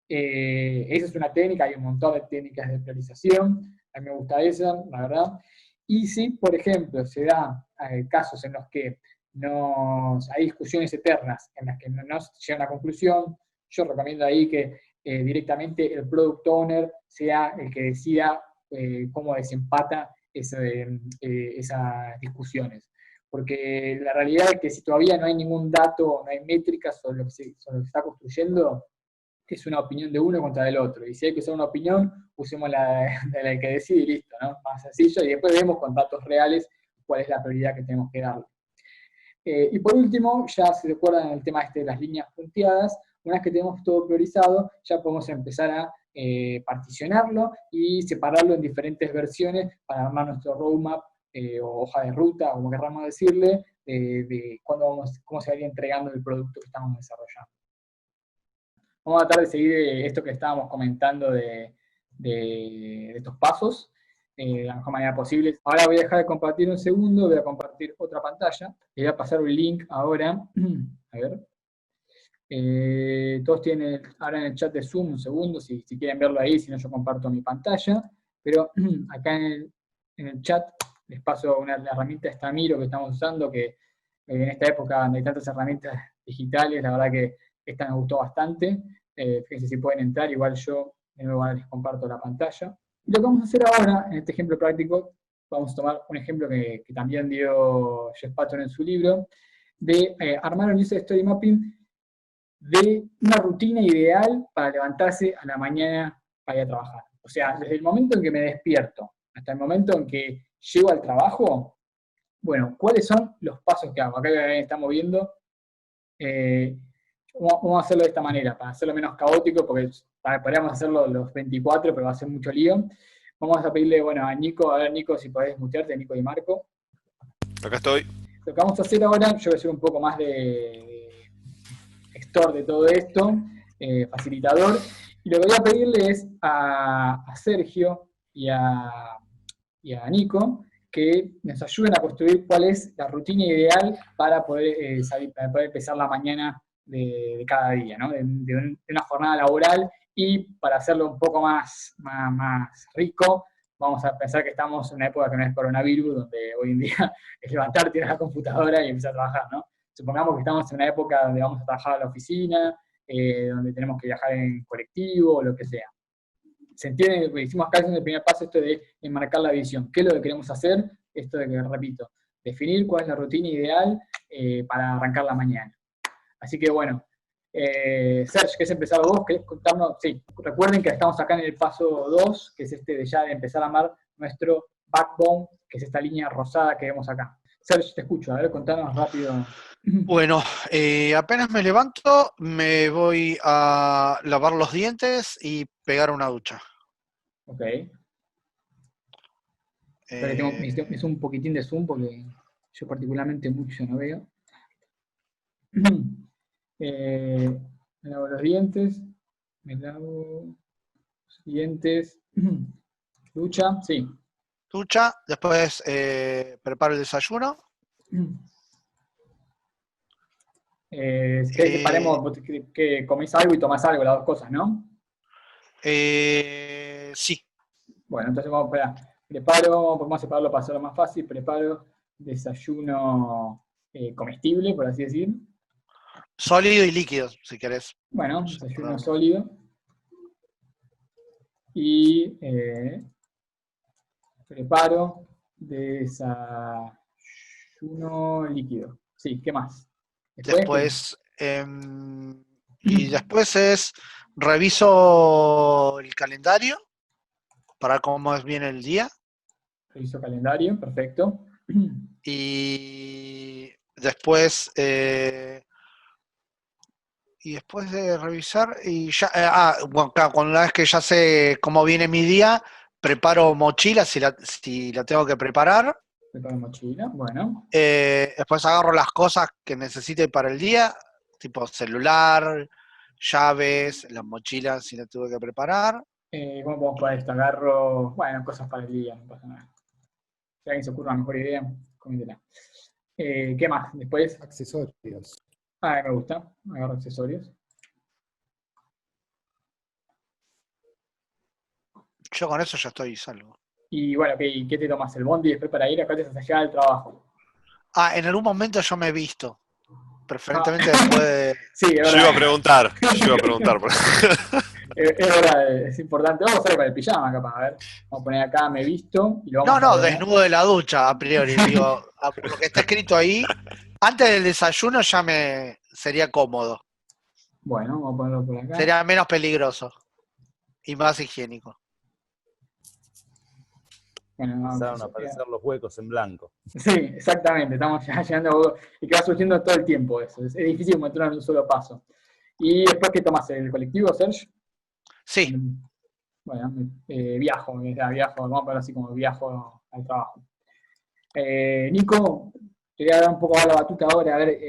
Esa es una técnica, hay un montón de técnicas de priorización, a mí me gusta esa, la verdad. Y si, por ejemplo, se da casos en los que hay discusiones eternas, en las que no se llega a una conclusión, yo recomiendo ahí que directamente el product owner sea el que decida cómo desempata esas discusiones. Porque la realidad es que si todavía no hay ningún dato, no hay métricas sobre lo que se está construyendo, es una opinión de uno contra del otro. Y si hay que usar una opinión, usemos de la que decide y listo, ¿no? Más sencillo, y después vemos con datos reales cuál es la prioridad que tenemos que darle. Y por último, ya se recuerdan el tema de las líneas punteadas, una vez que tenemos todo priorizado, ya podemos empezar a particionarlo y separarlo en diferentes versiones para armar nuestro roadmap o hoja de ruta, como queramos decirle, de cómo se va a ir entregando el producto que estamos desarrollando. Vamos a tratar de seguir esto que estábamos comentando de estos pasos de la mejor manera posible. Ahora voy a dejar de compartir un segundo, voy a compartir otra pantalla. Le voy a pasar un link ahora. A ver. Todos tienen ahora en el chat de Zoom un segundo, si quieren verlo ahí, si no yo comparto mi pantalla. Pero acá en el chat les paso la herramienta Stamiro que estamos usando, que en esta época donde hay tantas herramientas digitales, la verdad que esta me gustó bastante. Fíjense si pueden entrar, igual yo de nuevo ahora les comparto la pantalla. Y lo que vamos a hacer ahora, en este ejemplo práctico, vamos a tomar un ejemplo que también dio Jeff Patton en su libro, de armar un user story mapping de una rutina ideal para levantarse a la mañana para ir a trabajar. O sea, desde el momento en que me despierto hasta el momento en que llego al trabajo, bueno, ¿cuáles son los pasos que hago? Acá estamos viendo, vamos a hacerlo de esta manera, para hacerlo menos caótico, porque podríamos hacerlo los 24, pero va a ser mucho lío. Vamos a pedirle, bueno, a Nico, a ver Nico, si podés mutearte, Nico y Marco. Acá estoy. Lo que vamos a hacer ahora, yo voy a ser un poco más de gestor de todo esto, facilitador, y lo que voy a pedirle es a Sergio y a Nico que nos ayuden a construir cuál es la rutina ideal para poder empezar la mañana de cada día, ¿no? de una jornada laboral, y para hacerlo un poco más rico, vamos a pensar que estamos en una época que no es coronavirus, donde hoy en día es levantarte, ir a la computadora y empezar a trabajar, ¿no? Supongamos que estamos en una época donde vamos a trabajar a la oficina, donde tenemos que viajar en colectivo o lo que sea. ¿Se entiende? Hicimos acá en el primer paso esto de enmarcar la visión. ¿Qué es lo que queremos hacer? Esto de que, repito, definir cuál es la rutina ideal para arrancar la mañana. Así que bueno, Serge, ¿querés empezar vos? ¿Querés contarnos? Sí, recuerden que estamos acá en el paso 2, que es este de ya de empezar a armar nuestro backbone, que es esta línea rosada que vemos acá. Serge, te escucho, a ver, contanos rápido. Bueno, apenas me levanto, me voy a lavar los dientes y pegar una ducha. Ok. Necesito un poquitín de zoom porque yo particularmente mucho no veo. Me lavo los dientes. Me lavo los dientes. Ducha, sí. ducha, después preparo el desayuno. ¿Querés que paremos, que comés algo y tomás algo, las dos cosas, ¿no? Sí. Bueno, entonces vamos para preparo, vamos a separarlo para hacerlo más fácil, preparo desayuno comestible, por así decir. Sólido y líquido, si querés. Bueno, desayuno sólido. Y preparo desayuno líquido. Sí, ¿qué más? Después y después reviso el calendario para ver cómo es bien el día. Reviso calendario, perfecto. Y después de revisar, y ya, bueno, claro, una vez que ya sé cómo viene mi día, preparo mochila si la tengo que preparar. Preparo mochila, bueno. Después agarro las cosas que necesite para el día, tipo celular, llaves, las mochilas si la tuve que preparar. ¿Cómo podemos poner esto? Agarro, bueno, cosas para el día, no pasa nada. Si alguien se ocurre una mejor idea, coméntela. ¿Qué más? Después. Accesorios. Me gusta. Agarro accesorios. Yo con eso ya estoy salvo. Y bueno, ¿qué te tomas? ¿El bondi después para ir? Acá te hasta allá al trabajo. En algún momento yo me he visto. Preferentemente después de... Sí, es verdad. Yo iba a preguntar. Es verdad, es importante. Vamos a hacerlo con el pijama, capaz. A ver, vamos a poner acá, me visto. Y lo vamos a poner. Desnudo de la ducha, a priori. Digo, por lo que está escrito ahí, antes del desayuno ya me sería cómodo. Bueno, vamos a ponerlo por acá. Sería menos peligroso y más higiénico. Bueno, empezaron a aparecer los huecos en blanco. Sí, exactamente. Estamos ya llegando y que va surgiendo todo el tiempo eso. Es difícil encontrar en un solo paso. ¿Y después qué tomas? ¿El colectivo, Serge? Sí. Bueno, viajo, vamos a ponerlo así como viajo al trabajo. Nico, te voy a dar un poco la batuta ahora. A ver,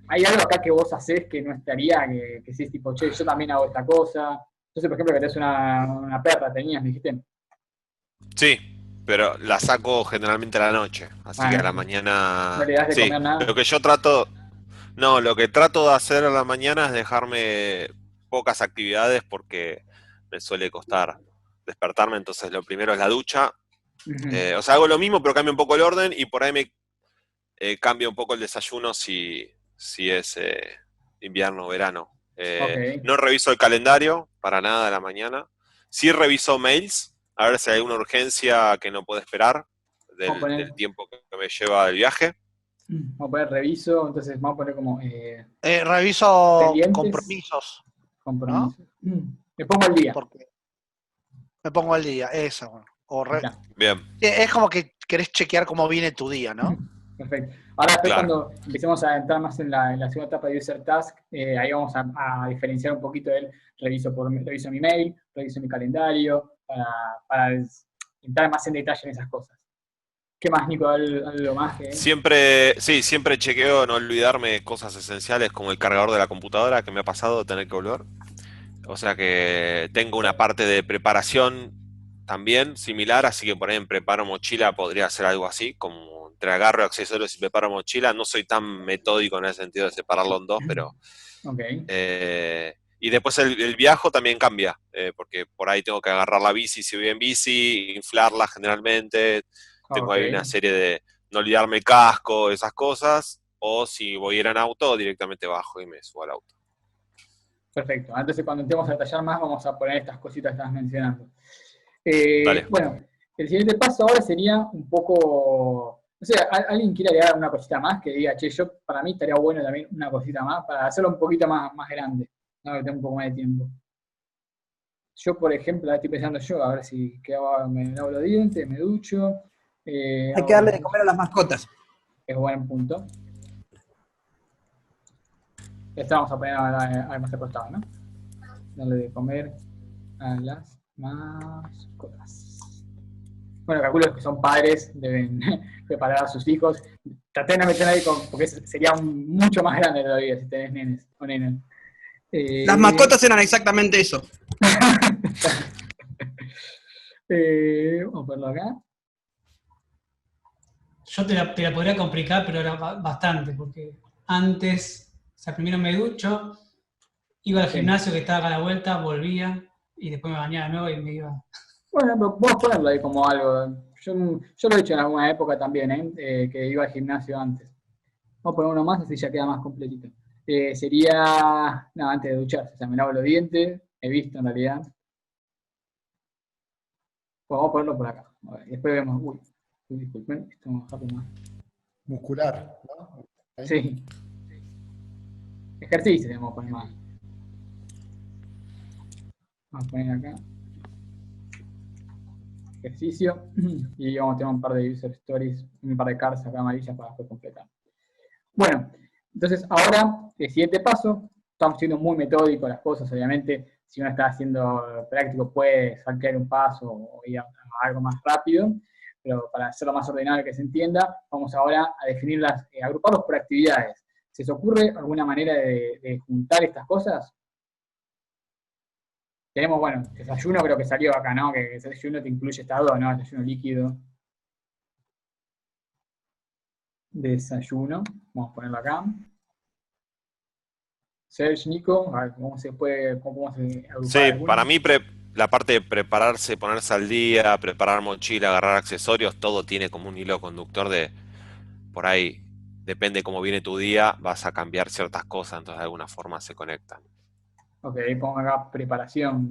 ¿hay algo acá que vos hacés que no estaría, que sí es tipo, che, yo también hago esta cosa? Entonces, por ejemplo, que tenés una perra, tenías, me dijiste. Sí, pero la saco generalmente a la noche, así que a la mañana... ¿No le das de comer nada? Lo que yo trato... No, lo que trato de hacer a la mañana es dejarme pocas actividades porque me suele costar despertarme, entonces lo primero es la ducha. O sea, hago lo mismo, pero cambio un poco el orden y por ahí me cambio un poco el desayuno si es invierno o verano. No reviso el calendario para nada a la mañana. Sí reviso mails, a ver si hay alguna urgencia que no puede esperar del tiempo que me lleva el viaje. Vamos a poner reviso, entonces vamos a poner como... reviso compromisos. ¿No? Me pongo al día. Me pongo al día, eso. Bien. Es como que querés chequear cómo viene tu día, ¿no? Perfecto. Ahora después cuando empecemos a entrar más en la segunda etapa de User Task, ahí vamos a diferenciar un poquito el reviso mi mail, reviso mi calendario, para entrar más en detalle en esas cosas. ¿Qué más, Nico? ¿Algo más? Siempre chequeo no olvidarme cosas esenciales como el cargador de la computadora, que me ha pasado tener que volver. O sea que tengo una parte de preparación también similar, así que por ahí en preparo mochila podría hacer algo así, como entre agarro accesorios y preparo mochila. No soy tan metódico en el sentido de separarlo en dos, pero... y después el viaje también cambia, porque por ahí tengo que agarrar la bici si voy en bici, inflarla generalmente... Tengo ahí una serie de no olvidarme el casco, esas cosas, o si voy a ir en auto, directamente bajo y me subo al auto. Perfecto. Entonces, cuando entremos a detallar más, vamos a poner estas cositas que estás mencionando. Bueno, el siguiente paso ahora sería un poco... No sé, ¿alguien quiere agregar una cosita más que diga, che, para mí estaría bueno también una cosita más, para hacerlo un poquito más grande, ¿no? Que tenga un poco más de tiempo. Yo, por ejemplo, estoy pensando a ver si me lavo los dientes, me ducho... Hay que darle de comer a las mascotas. Es buen punto. Esto vamos a poner más acostado, ¿no? Darle de comer a las mascotas. Bueno, calculo que son padres, deben preparar a sus hijos. Traté de no meter ahí porque sería mucho más grande todavía si tenés nenes o nenas. Las mascotas eran exactamente eso. Vamos a ponerlo acá. yo te la podría complicar, pero era bastante, porque antes, o sea, primero me ducho, iba al gimnasio que estaba acá a la vuelta, volvía, y después me bañaba de nuevo y me iba. Bueno, pero vos ponerlo ahí como algo. Yo lo he hecho en alguna época también, que iba al gimnasio antes. Vamos a poner uno más, así ya queda más completito. Sería, no, antes de ducharse, o sea, me lavo los dientes, he visto en realidad. Bueno, vamos a ponerlo por acá. A ver, y después vemos, disculpen, esto vamos a dejarlo más. Muscular, ¿no? ¿Ahí? Sí. Ejercicio, debemos poner más. Vamos a poner acá. Ejercicio. Y vamos a tener un par de user stories, un par de cards acá amarillas para después completar. Bueno, entonces ahora, el siguiente paso, estamos siendo muy metódicos las cosas, obviamente, si uno está haciendo práctico puede saltear un paso o ir a algo más rápido, pero para hacerlo más ordenado y que se entienda, vamos ahora a definirlas, agruparlos por actividades. ¿Se os ocurre alguna manera de juntar estas cosas? Tenemos, bueno, desayuno creo que salió acá, ¿no? Que desayuno te incluye estas dos, ¿no? Desayuno líquido. Desayuno, vamos a ponerlo acá. Serge, Nico, a ver cómo se agrupar. Sí, alguno. para mí la parte de prepararse, ponerse al día, preparar mochila, agarrar accesorios, todo tiene como un hilo conductor de, por ahí, depende cómo viene tu día, vas a cambiar ciertas cosas, entonces de alguna forma se conectan. Ok, pongo acá preparación.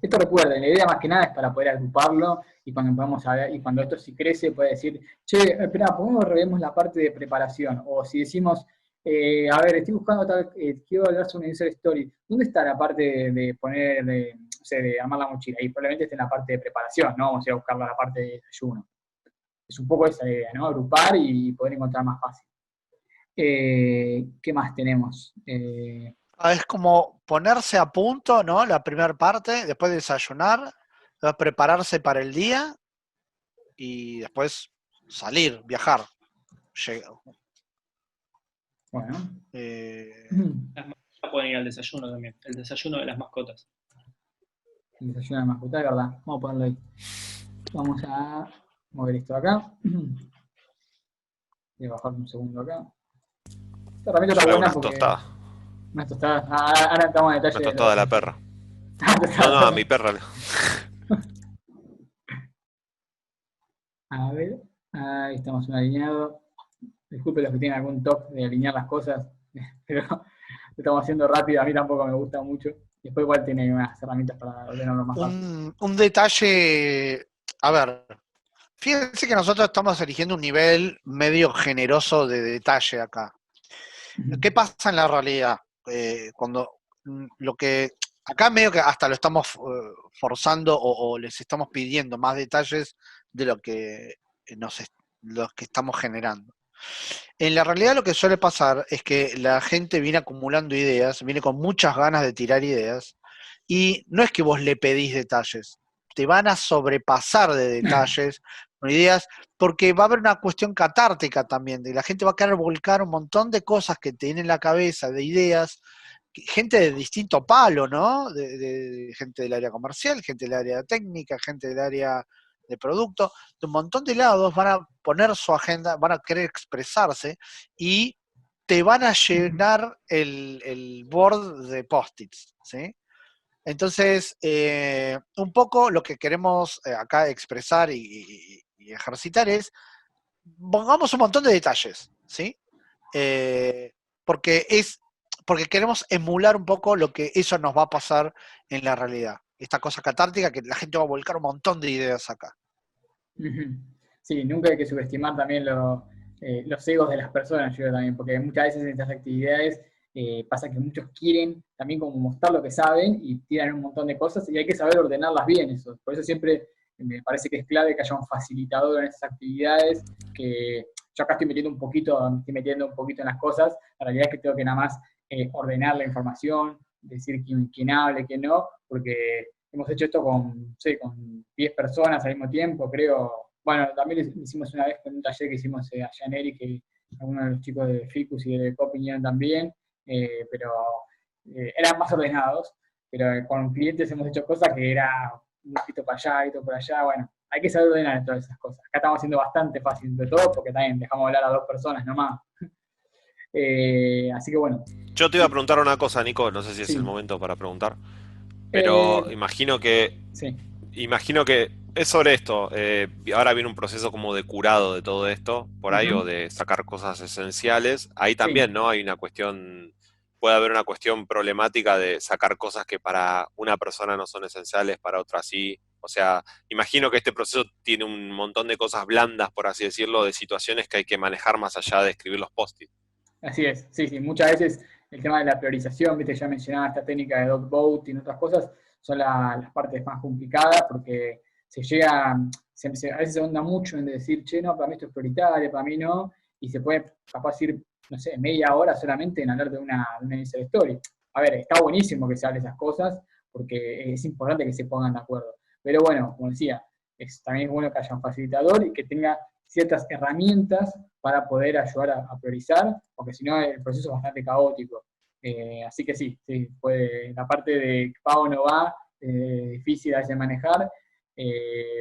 Esto recuerden, la idea más que nada es para poder agruparlo y cuando podamos saber, y cuando esto sí crece puede decir, che, espera, ¿por qué no revemos la parte de preparación? O si decimos, a ver, estoy buscando tal, quiero hablar sobre una user story, ¿dónde está la parte de poner, no sé, de armar la mochila? Y probablemente esté en la parte de preparación, ¿no? Vamos a ir a buscarla en la parte de desayuno. Es un poco esa idea, ¿no? Agrupar y poder encontrar más fácil. ¿Qué más tenemos? Es como ponerse a punto, ¿no? La primera parte, después de desayunar, después prepararse para el día y después salir, viajar. Bueno. Las mascotas pueden ir al desayuno también. El desayuno de las mascotas. El desayuno de mascota, de verdad. Vamos a ponerlo ahí. Vamos a mover esto acá. Voy a bajar un segundo acá. Esta herramienta está buena porque... Unas tostadas. Ahora entramos en detalle. Una tostada de la perra. No, a mi perra. A ver, ahí estamos alineados. Disculpen los que tienen algún toque de alinear las cosas, pero lo estamos haciendo rápido, a mí tampoco me gusta mucho. Después igual tiene unas herramientas para ordenarlo más fácil. Un detalle, a ver, fíjense que nosotros estamos eligiendo un nivel medio generoso de detalle acá. ¿Qué pasa en la realidad? Cuando lo que acá medio que hasta lo estamos forzando o les estamos pidiendo más detalles de lo que estamos generando. En la realidad lo que suele pasar es que la gente viene acumulando ideas, viene con muchas ganas de tirar ideas, y no es que vos le pedís detalles, te van a sobrepasar de detalles con ideas, porque va a haber una cuestión catártica también, de la gente va a querer volcar un montón de cosas que tiene en la cabeza, de ideas, gente de distinto palo, ¿no? De gente del área comercial, gente del área técnica, gente del área de producto, de un montón de lados van a poner su agenda, van a querer expresarse y te van a llenar el board de post-its, ¿sí? Entonces, un poco lo que queremos acá expresar y ejercitar es, pongamos un montón de detalles, ¿sí? Porque queremos emular un poco lo que eso nos va a pasar en la realidad. Esta cosa catártica que la gente va a volcar un montón de ideas acá. Sí, nunca hay que subestimar también los egos de las personas, yo también, porque muchas veces en estas actividades pasa que muchos quieren también como mostrar lo que saben y tiran un montón de cosas y hay que saber ordenarlas bien eso. Por eso siempre me parece que es clave que haya un facilitador en esas actividades, que yo acá estoy metiendo un poquito en las cosas, la realidad es que tengo que nada más ordenar la información, decir quién hable, quién no, porque hemos hecho esto con 10 personas al mismo tiempo, creo. Bueno, también lo hicimos una vez con un taller que hicimos allá en Eric, que algunos de los chicos de Ficus y de Copinion también, pero eran más ordenados, pero con clientes hemos hecho cosas que era un poquito para allá, un poquito por allá, bueno, hay que saber ordenar todas esas cosas. Acá estamos haciendo bastante fácil de todo, porque también dejamos hablar a 2 personas nomás. Así que bueno. Yo te iba a preguntar una cosa, Nico, no sé si es el momento para preguntar, pero imagino que es sobre esto. Ahora viene un proceso como de curado de todo esto, por ahí, o de sacar cosas esenciales. Ahí también, ¿no? Hay una cuestión, puede haber una cuestión problemática de sacar cosas que para una persona no son esenciales, para otra sí. O sea, imagino que este proceso tiene un montón de cosas blandas, por así decirlo, de situaciones que hay que manejar más allá de escribir los post-it. Así es, sí, muchas veces el tema de la priorización, viste, ya mencionaba esta técnica de dot voting y otras cosas, son las partes más complicadas porque a veces se onda mucho en decir, che, no, para mí esto es prioritario, para mí no, y se puede capaz ir, no sé, media hora solamente en hablar de una user story. A ver, está buenísimo que se hable esas cosas porque es importante que se pongan de acuerdo. Pero bueno, como decía, también es bueno que haya un facilitador y que tenga ciertas herramientas para poder ayudar a priorizar, porque si no el proceso es bastante caótico. Así que sí, puede, la parte de va o no va, difícil a veces manejar,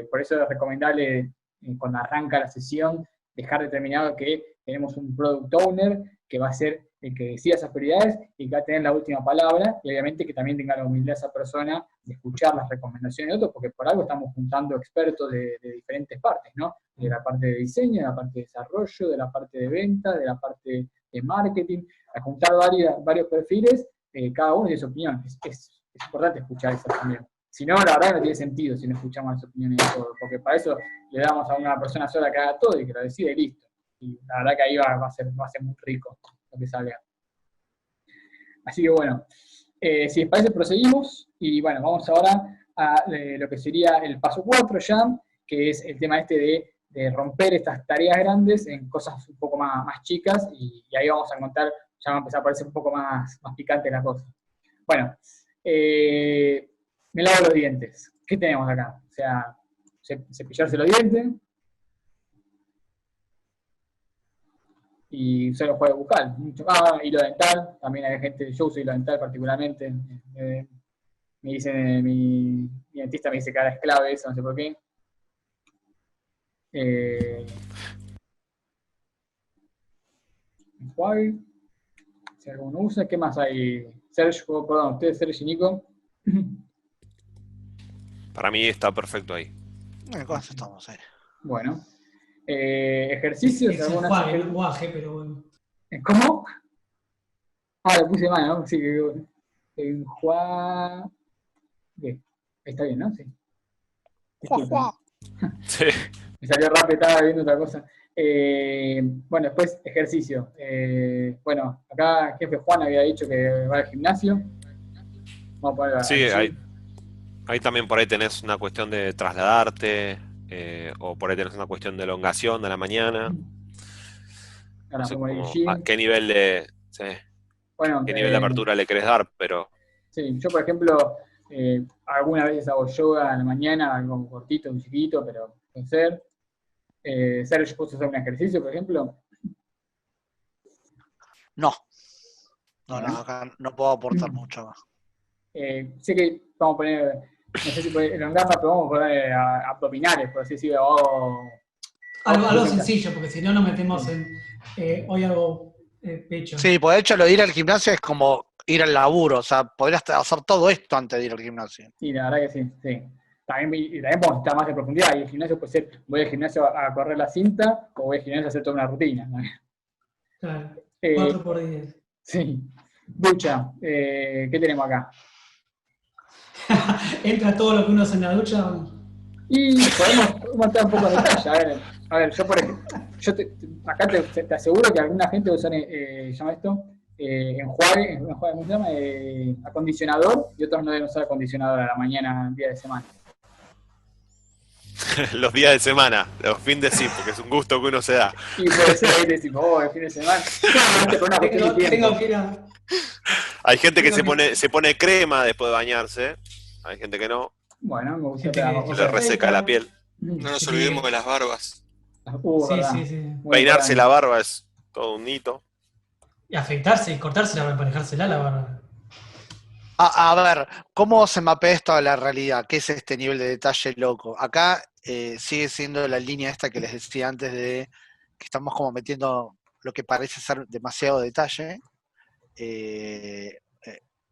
por eso es recomendable cuando arranca la sesión dejar determinado que tenemos un product owner que va a ser el que decida esas prioridades y que va a tener la última palabra, y obviamente que también tenga la humildad esa persona de escuchar las recomendaciones de otros, porque por algo estamos juntando expertos de diferentes partes, ¿no? De la parte de diseño, de la parte de desarrollo, de la parte de venta, de la parte de marketing, a juntar varios perfiles, cada uno tiene su opinión. Es importante escuchar eso también. Si no, la verdad no tiene sentido si no escuchamos las opiniones de todos, porque para eso le damos a una persona sola que haga todo y que lo decida y listo. Y la verdad que ahí va a ser muy rico lo que salga. Así que bueno, si les parece proseguimos, y bueno, vamos ahora a lo que sería el paso 4 ya, que es el tema este de romper estas tareas grandes en cosas un poco más chicas, y ahí vamos a encontrar, ya va a empezar a parecer un poco más picante la cosa. Bueno, me lavo los dientes. ¿Qué tenemos acá? O sea, cepillarse los dientes y usar el juego bucal. Hilo dental, también hay gente, yo uso hilo dental particularmente. Me dice, mi dentista me dice que ahora es clave eso, no sé por qué. Enjuague, si alguno usa, ¿qué más hay? Sergio, perdón, ustedes, Sergio y Nico. Para mí está perfecto ahí. Estamos ahí. Bueno. Ejercicios. Es enjuague, pero bueno. ¿Cómo? Lo puse mal, ¿no? Sí, enjuague. Está bien, ¿no? Sí. Sí. Me salió rápido, estaba viendo otra cosa. Bueno, después ejercicio. Bueno, acá jefe Juan había dicho que va al gimnasio. Vamos a poner sí, ahí también por ahí tenés una cuestión de trasladarte, o por ahí tenés una cuestión de elongación de la mañana. No sé a qué nivel de nivel de apertura le querés dar, pero... Sí, yo por ejemplo, algunas veces hago yoga en la mañana, algo cortito, un chiquito, pero puede ser. Sergio, ¿puedo hacer un ejercicio, por ejemplo? No, acá no puedo aportar mucho más. Sé que vamos a poner, no sé si puede elongarla, pero vamos a poner abdominales, por así decirlo. Algo sencillo, porque si no nos metemos en hoy hago pecho. Sí, pues de hecho lo de ir al gimnasio es como ir al laburo, o sea, podrías hacer todo esto antes de ir al gimnasio. Sí, la verdad que sí. También podemos estar más en profundidad, y el gimnasio puede ser, voy al gimnasio a correr la cinta, o voy al gimnasio a hacer toda una rutina, ¿no? Claro, 4 por 10. Sí. Ducha, ¿qué tenemos acá? ¿Entra todo lo que uno hace en la ducha? Y podemos entrar un poco en detalle. A ver, yo por ejemplo, acá te aseguro que alguna gente usa, llama esto, enjuague, ¿cómo se llama? Acondicionador, y otros no deben usar acondicionador a la mañana, día de semana. Los días de semana, los fines de sí, porque es un gusto que uno se da. Y puede ser ahí decir, el fin de semana. Tengo que ir a... Hay gente que se pone crema después de bañarse, hay gente que no. Bueno, me gusta que le reseca la piel. No nos olvidemos de las barbas. Sí. Peinarse la barba es todo un hito. Y afeitarse y cortársela para emparejársela la barba. A ver, ¿cómo se mapea esto a la realidad? ¿Qué es este nivel de detalle loco? Acá sigue siendo la línea esta que les decía antes de que estamos como metiendo lo que parece ser demasiado detalle,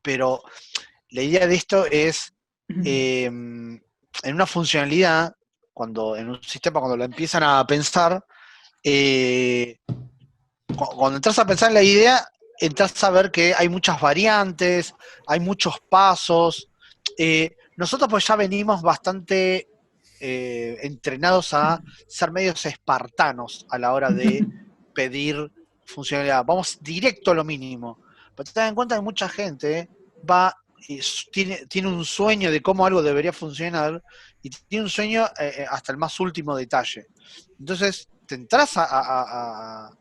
pero la idea de esto es, en una funcionalidad, en un sistema, cuando lo empiezan a pensar, cuando entras a pensar en la idea, entras a ver que hay muchas variantes, hay muchos pasos. Nosotros pues ya venimos bastante entrenados a ser medios espartanos a la hora de pedir funcionalidad. Vamos directo a lo mínimo. Pero ten en cuenta que mucha gente va y tiene un sueño de cómo algo debería funcionar y tiene un sueño hasta el más último detalle. Entonces, te entras a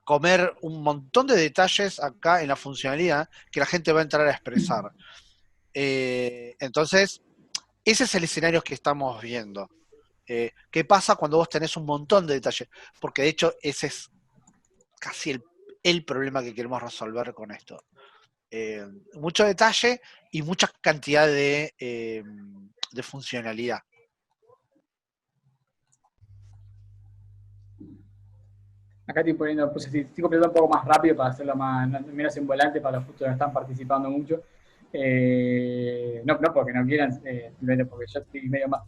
comer un montón de detalles acá en la funcionalidad que la gente va a entrar a expresar. Entonces, ese es el escenario que estamos viendo. ¿Qué pasa cuando vos tenés un montón de detalles? Porque de hecho ese es casi el problema que queremos resolver con esto. Mucho detalle y mucha cantidad de funcionalidad. Acá estoy poniendo, pues estoy completando un poco más rápido para hacerlo menos en volante para los justo que no están participando mucho. No porque no quieran, simplemente porque yo estoy medio más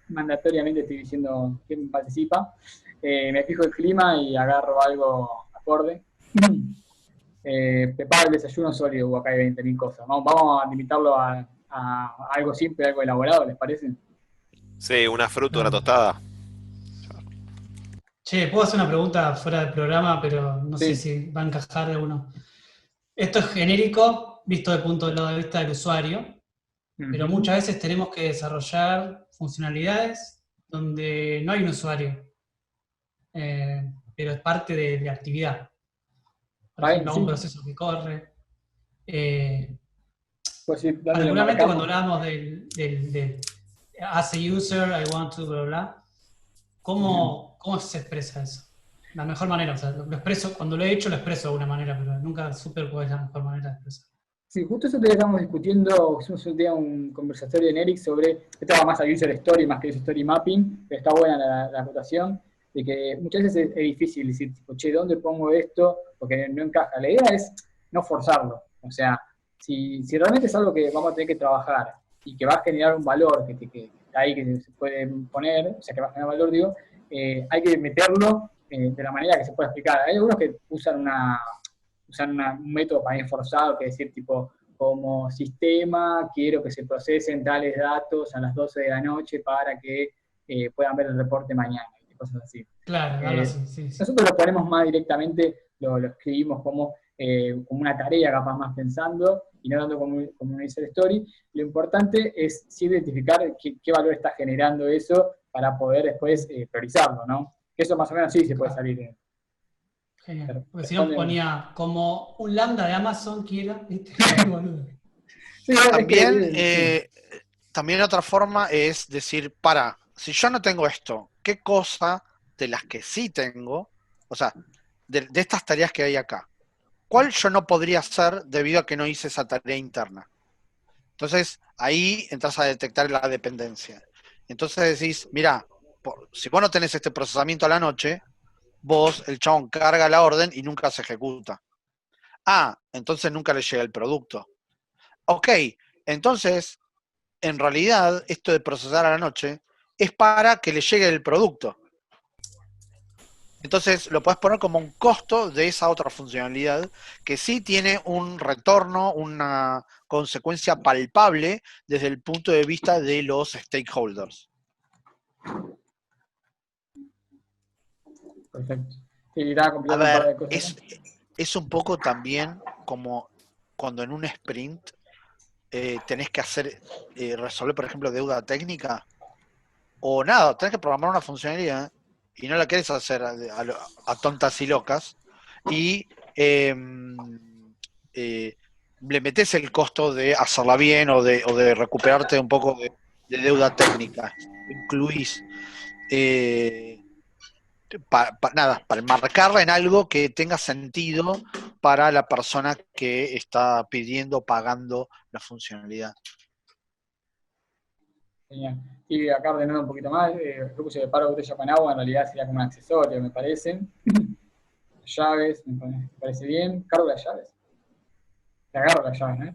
mandatoriamente estoy diciendo quién participa. Me fijo el clima y agarro algo acorde. Preparo el desayuno sólido, acá hay 20.000 cosas. Vamos a limitarlo a algo simple, algo elaborado, ¿les parece? Sí, una fruta, una tostada. Che, puedo hacer una pregunta fuera del programa, pero no sé si va a encajar de uno. Esto es genérico, visto desde el punto de vista del usuario, pero muchas veces tenemos que desarrollar funcionalidades donde no hay un usuario, pero es parte de la actividad. Por ejemplo, un proceso que corre. Pues sí, particularmente cuando hablábamos del as a user, I want to, bla, bla, ¿cómo se expresa eso? La mejor manera, o sea, lo expreso, cuando lo he hecho lo expreso de una manera, pero nunca supe cuál es la mejor manera de expresar. Sí, justo eso que estamos discutiendo, hicimos un día un conversatorio en Eric sobre, esto va más a user story, más que user story mapping, pero está buena la acotación, de que muchas veces es difícil decir, tipo, che, ¿dónde pongo esto? Porque no encaja. La idea es no forzarlo, o sea, si realmente es algo que vamos a tener que trabajar y que va a generar un valor que está ahí, que se puede poner, o sea, que va a generar valor, digo, hay que meterlo de la manera que se pueda explicar. Hay algunos que usan un método para ir forzado, que es decir, tipo, como sistema, quiero que se procesen tales datos a las 12 de la noche para que puedan ver el reporte mañana, y cosas así. Claro, algo así, sí. Nosotros lo ponemos más directamente, lo escribimos como una tarea, capaz más pensando, y no dando como una user story. Lo importante es sí identificar qué valor está generando eso para poder después priorizarlo, ¿no? Que eso más o menos sí se puede salir. Genial. Porque si no ponía como un lambda de Amazon quiera, ¿viste? Sí, también otra forma es decir, si yo no tengo esto, ¿qué cosa de las que sí tengo, o sea, de estas tareas que hay acá, cuál yo no podría hacer debido a que no hice esa tarea interna? Entonces, ahí entras a detectar la dependencia. Entonces decís, mira, si vos no tenés este procesamiento a la noche, el chabón carga la orden y nunca se ejecuta. Entonces nunca le llega el producto. Ok, entonces, en realidad, esto de procesar a la noche es para que le llegue el producto. Entonces lo podés poner como un costo de esa otra funcionalidad que sí tiene un retorno, una consecuencia palpable desde el punto de vista de los stakeholders. Perfecto. A ver, es un poco también como cuando en un sprint tenés que resolver, por ejemplo, deuda técnica, o nada, tenés que programar una funcionalidad y no la querés hacer a tontas y locas, y le metés el costo de hacerla bien o de recuperarte un poco de deuda técnica. Incluís para enmarcarla en algo que tenga sentido para la persona que está pidiendo, pagando la funcionalidad. Genial. Y acá ordenando un poquito más, yo puse paro botella con agua, en realidad sería como un accesorio, me parece. Llaves, me parece bien. Cargo las llaves. Te agarro las llaves,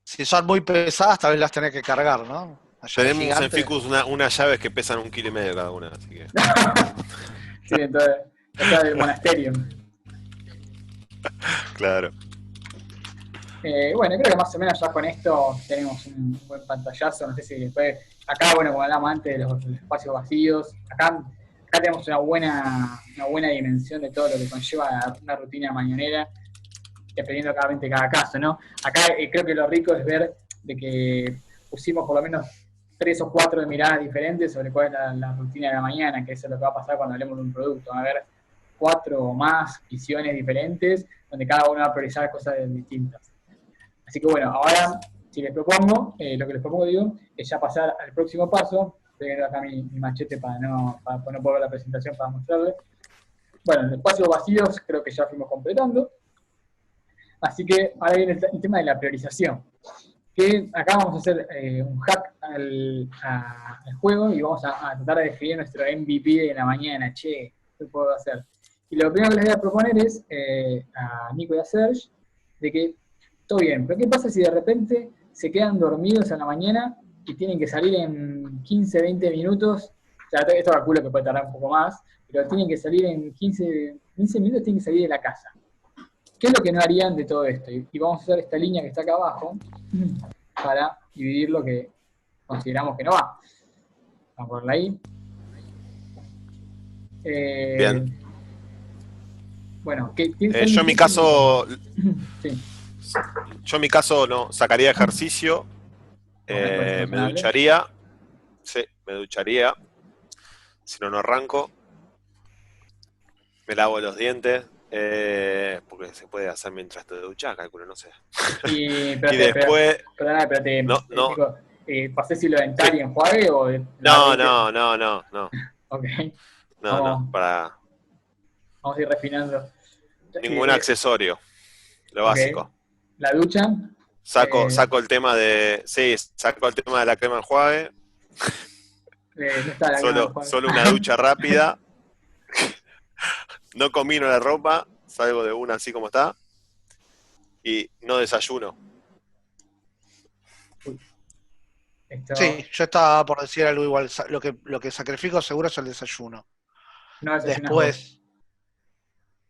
Si son muy pesadas, tal vez las tenés que cargar, ¿no? Tenemos en Ficus unas llaves que pesan 1,5 kilos cada una, así que... Sí, entonces, esta del monasterio. Claro. Bueno, creo que más o menos ya con esto tenemos un buen pantallazo. No sé si después, acá, bueno, como hablamos antes de los espacios vacíos, acá tenemos una buena dimensión de todo lo que conlleva una rutina mañanera, dependiendo claramente de cada caso, ¿no? Acá creo que lo rico es ver de que pusimos por lo menos 3 o 4 de miradas diferentes sobre cuál es la rutina de la mañana, que eso es lo que va a pasar cuando hablemos de un producto. Va a haber 4 o más visiones diferentes, donde cada uno va a priorizar cosas distintas. Así que bueno, ahora, si les propongo, lo que les propongo, digo, es ya pasar al próximo paso. Estoy viendo acá mi machete para no poder ver la presentación para mostrarles. Bueno, los espacios vacíos creo que ya fuimos completando. Así que ahora viene el tema de la priorización. Que acá vamos a hacer un hack al juego y vamos a tratar de definir nuestro MVP de la mañana. Che, ¿qué puedo hacer? Y lo primero que les voy a proponer es a Nico y a Serge, de que todo bien, pero ¿qué pasa si de repente se quedan dormidos en la mañana y tienen que salir en 15, 20 minutos? O sea, esto calculo que puede tardar un poco más, pero tienen que salir en 15 minutos, tienen que salir de la casa. ¿Qué es lo que no harían de todo esto? Y vamos a usar esta línea que está acá abajo para dividir lo que consideramos que no va. Vamos a ponerla ahí. Bien. Bueno, ¿qué yo en mi caso... Sí. Yo en mi caso no sacaría ejercicio, me ducharía, sí, me ducharía, si no arranco, me lavo los dientes, porque se puede hacer mientras te duchas, calculo, no sé. Y después... ¿pasés hilo dental y enjuague o...? No. Ok. No, para... Vamos a ir refinando. Ningún accesorio, lo básico. ¿La ducha? Saco el tema de... Sí, saco el tema de la crema de enjuague. No está la crema de enjuague. Solo una ducha rápida. No combino la ropa, salgo de una así como está. Y no desayuno. Sí, yo estaba por decir algo igual. Lo que sacrifico seguro es el desayuno. No después...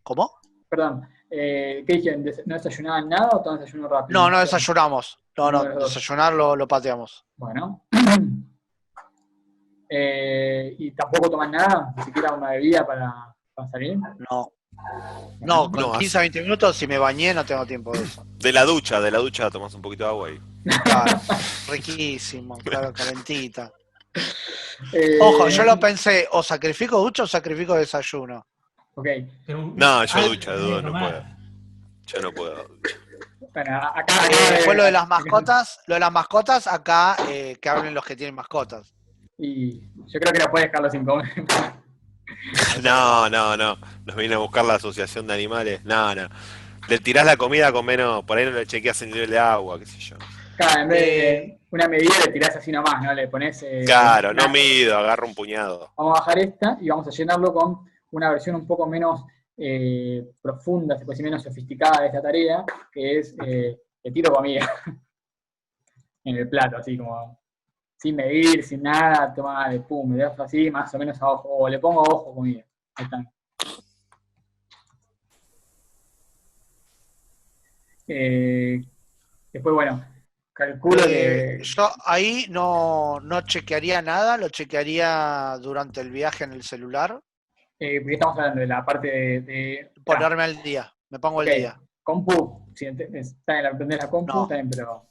¿Cómo? Perdón. ¿Qué dijeron? ¿No desayunaban nada o todo desayuno rápido? No desayunamos. No, desayunar lo pateamos. Bueno. ¿Y tampoco toman nada? ¿Ni siquiera una bebida para salir? No, con 15 a 20 minutos, si me bañé, no tengo tiempo de eso. De la ducha tomás un poquito de agua y... Claro, riquísimo, claro, calentita. Ojo, yo lo pensé, o sacrifico ducha o sacrifico desayuno. Ok. No, yo ducha, no puedo. Yo no puedo. Bueno, acá después lo de las mascotas, acá que hablen los que tienen mascotas. Y yo creo que no puedes dejarlo sin comer. No. Nos viene a buscar la asociación de animales. No. Le tirás la comida con menos, por ahí no le chequeas el nivel de agua, qué sé yo. Claro, en vez de una medida le tirás así nomás, ¿no? Le pones... claro, no mido, agarro un puñado. Vamos a bajar esta y vamos a llenarlo con una versión un poco menos profunda, se puede decir menos sofisticada de esta tarea, que es le tiro comida en el plato, así como sin medir, sin nada, toma de pum, me dejo así, más o menos a ojo, o le pongo a ojo comida. Ahí están. Después, bueno, calculo que... Yo ahí no chequearía nada, lo chequearía durante el viaje en el celular. Porque estamos hablando de la parte de ponerme al día, me pongo al día. Compu, si está en la compu, está bien, pero...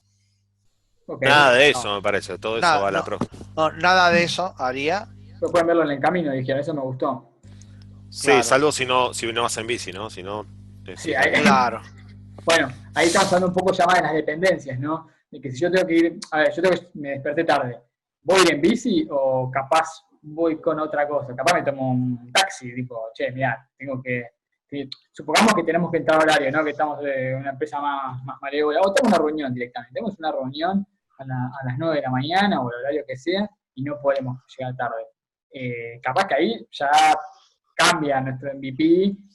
Okay. Nada de eso me parece, todo eso va a la pro. No, nada de eso haría. Pero pueden verlo en el camino, dijeron, eso me gustó. Sí, claro. Salvo si no vas en bici, ¿no? Si no... Sí, claro. Bueno, ahí estamos hablando un poco ya más de las dependencias, ¿no? De que si yo tengo que ir, a ver, me desperté tarde, ¿voy a ir en bici o capaz voy con otra cosa. Capaz me tomo un taxi, tipo, che, mirá, supongamos que tenemos que entrar a horario, ¿no? Que estamos de una empresa más malévola, o tenemos una reunión directamente, tenemos una reunión a las 9 de la mañana o el horario que sea, y no podemos llegar tarde. Capaz que ahí ya cambia nuestro MVP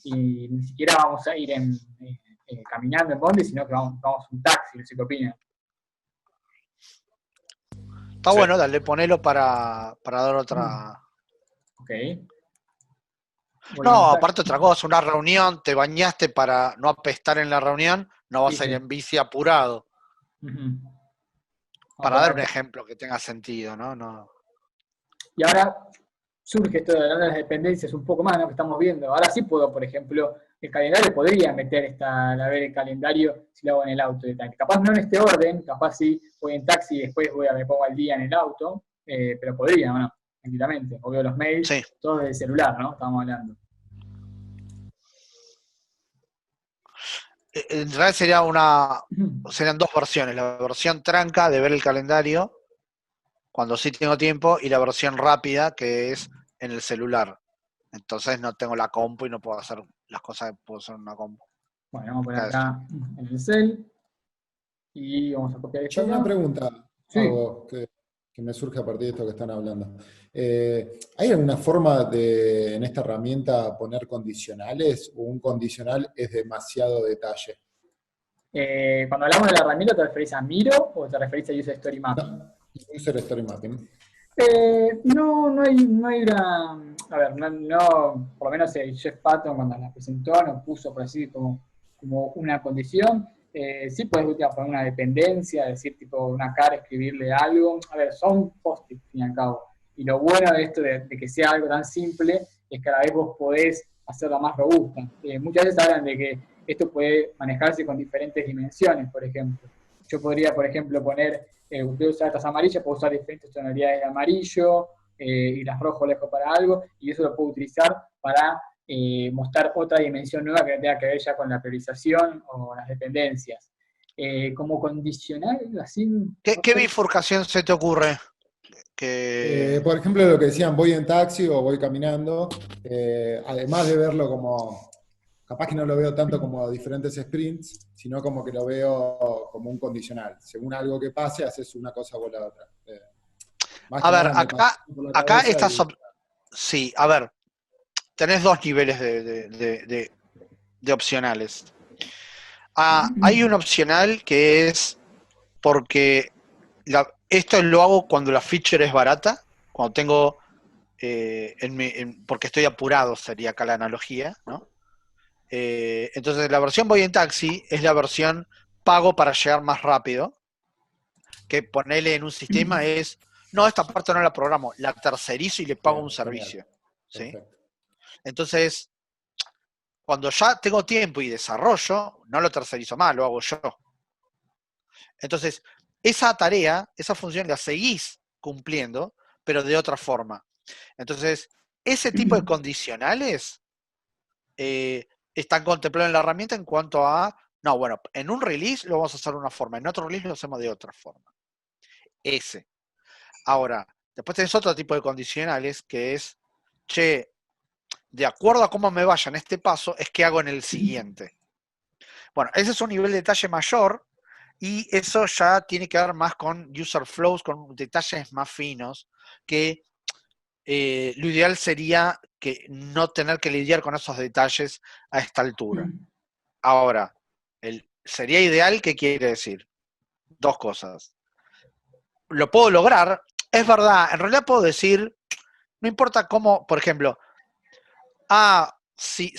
y ni siquiera vamos a ir caminando en bondi, sino que vamos un taxi, no sé qué opinan. Está bueno, dale, ponelo para dar otra. Ok. No, aparte otra cosa, una reunión, te bañaste para no apestar en la reunión, no vas a ir en bici apurado. Para dar un ejemplo que tenga sentido, ¿no? Y ahora surge esto de las dependencias un poco más, ¿no? Que estamos viendo. Ahora sí puedo, por ejemplo, el calendario podría meter ver el calendario si lo hago en el auto. Capaz no en este orden, capaz sí voy en taxi y después me pongo al día en el auto, pero podría, ¿no? Tranquilamente. O veo los mails, todos del celular, ¿no? Estamos hablando. En realidad serían dos versiones. La versión tranca de ver el calendario, cuando sí tengo tiempo, y la versión rápida, que es en el celular. Entonces no tengo la compu y no puedo hacer las cosas que puedo hacer en una compu. Bueno, vamos a poner acá en el cel. Y vamos a copiar esto. Yo una pregunta, sí. Que me surge a partir de esto que están hablando. ¿Hay alguna forma de, en esta herramienta, poner condicionales o un condicional es demasiado detalle? Cuando hablamos de la herramienta, ¿te referís a Miro o te referís a User Story Mapping? No, User Story Mapping. No hay una... A ver, no por lo menos Jeff Patton cuando la presentó nos puso por así como una condición. Sí puedes poner una dependencia, decir tipo una cara, escribirle algo. A ver, son post-it, al fin y al cabo. Y lo bueno de esto de que sea algo tan simple es que a la vez vos podés hacerla más robusta. Muchas veces hablan de que esto puede manejarse con diferentes dimensiones, por ejemplo. Yo podría, por ejemplo, poner, voy a usar estas amarillas, puedo usar diferentes tonalidades de amarillo, y las rojo lejos para algo, y eso lo puedo utilizar para mostrar otra dimensión nueva que tenga que ver ya con la priorización o las dependencias. Como condicional, así... ¿Qué bifurcación se te ocurre? Por ejemplo, lo que decían, voy en taxi o voy caminando, además de verlo como, capaz que no lo veo tanto como diferentes sprints, sino como que lo veo como un condicional. Según algo que pase, haces una cosa o la otra. A ver, acá estás... Sí, a ver, tenés dos niveles de opcionales. Hay un opcional que es porque esto lo hago cuando la feature es barata, cuando tengo, porque estoy apurado, sería acá la analogía, ¿no? Entonces la versión voy en taxi es la versión pago para llegar más rápido, que ponerle en un sistema es, no, esta parte no la programo, la tercerizo y le pago un servicio. ¿Sí? Entonces, cuando ya tengo tiempo y desarrollo, no lo tercerizo más, lo hago yo. Entonces, esa tarea, esa función la seguís cumpliendo, pero de otra forma. Entonces, ese tipo de condicionales están contemplados en la herramienta en cuanto a, no, bueno, en un release lo vamos a hacer de una forma, en otro release lo hacemos de otra forma. Ese. Ahora, después tenés otro tipo de condicionales que es, che, de acuerdo a cómo me vaya en este paso, es que hago en el siguiente. Bueno, ese es un nivel de detalle mayor y eso ya tiene que ver más con user flows, con detalles más finos, que lo ideal sería que no tener que lidiar con esos detalles a esta altura. Ahora, sería ideal, ¿qué quiere decir? Dos cosas. Lo puedo lograr, es verdad, en realidad puedo decir, no importa cómo, por ejemplo, si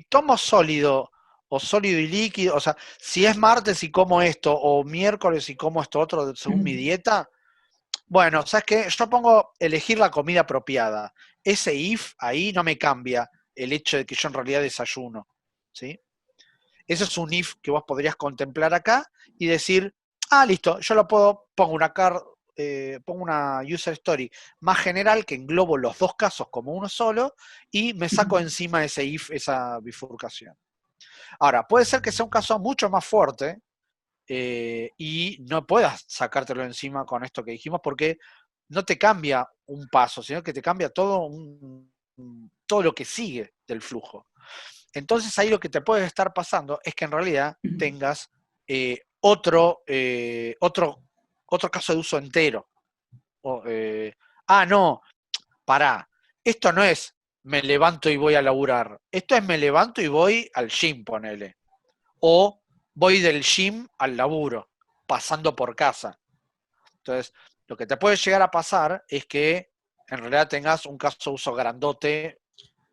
tomo sólido o sólido y líquido, o sea, si es martes y como esto, o miércoles y como esto otro según mi dieta, bueno, ¿sabes qué? Yo pongo elegir la comida apropiada. Ese if ahí no me cambia el hecho de que yo en realidad desayuno, ¿sí? Ese es un if que vos podrías contemplar acá y decir, listo, yo lo puedo, pongo una user story más general que englobo los dos casos como uno solo y me saco encima ese if, esa bifurcación. Ahora, puede ser que sea un caso mucho más fuerte y no puedas sacártelo encima con esto que dijimos porque no te cambia un paso, sino que te cambia todo lo que sigue del flujo. Entonces ahí lo que te puede estar pasando es que en realidad tengas otro caso de uso entero. No, pará, esto no es me levanto y voy a laburar, esto es me levanto y voy al gym, ponele. O voy del gym al laburo, pasando por casa. Entonces, lo que te puede llegar a pasar es que en realidad tengas un caso de uso grandote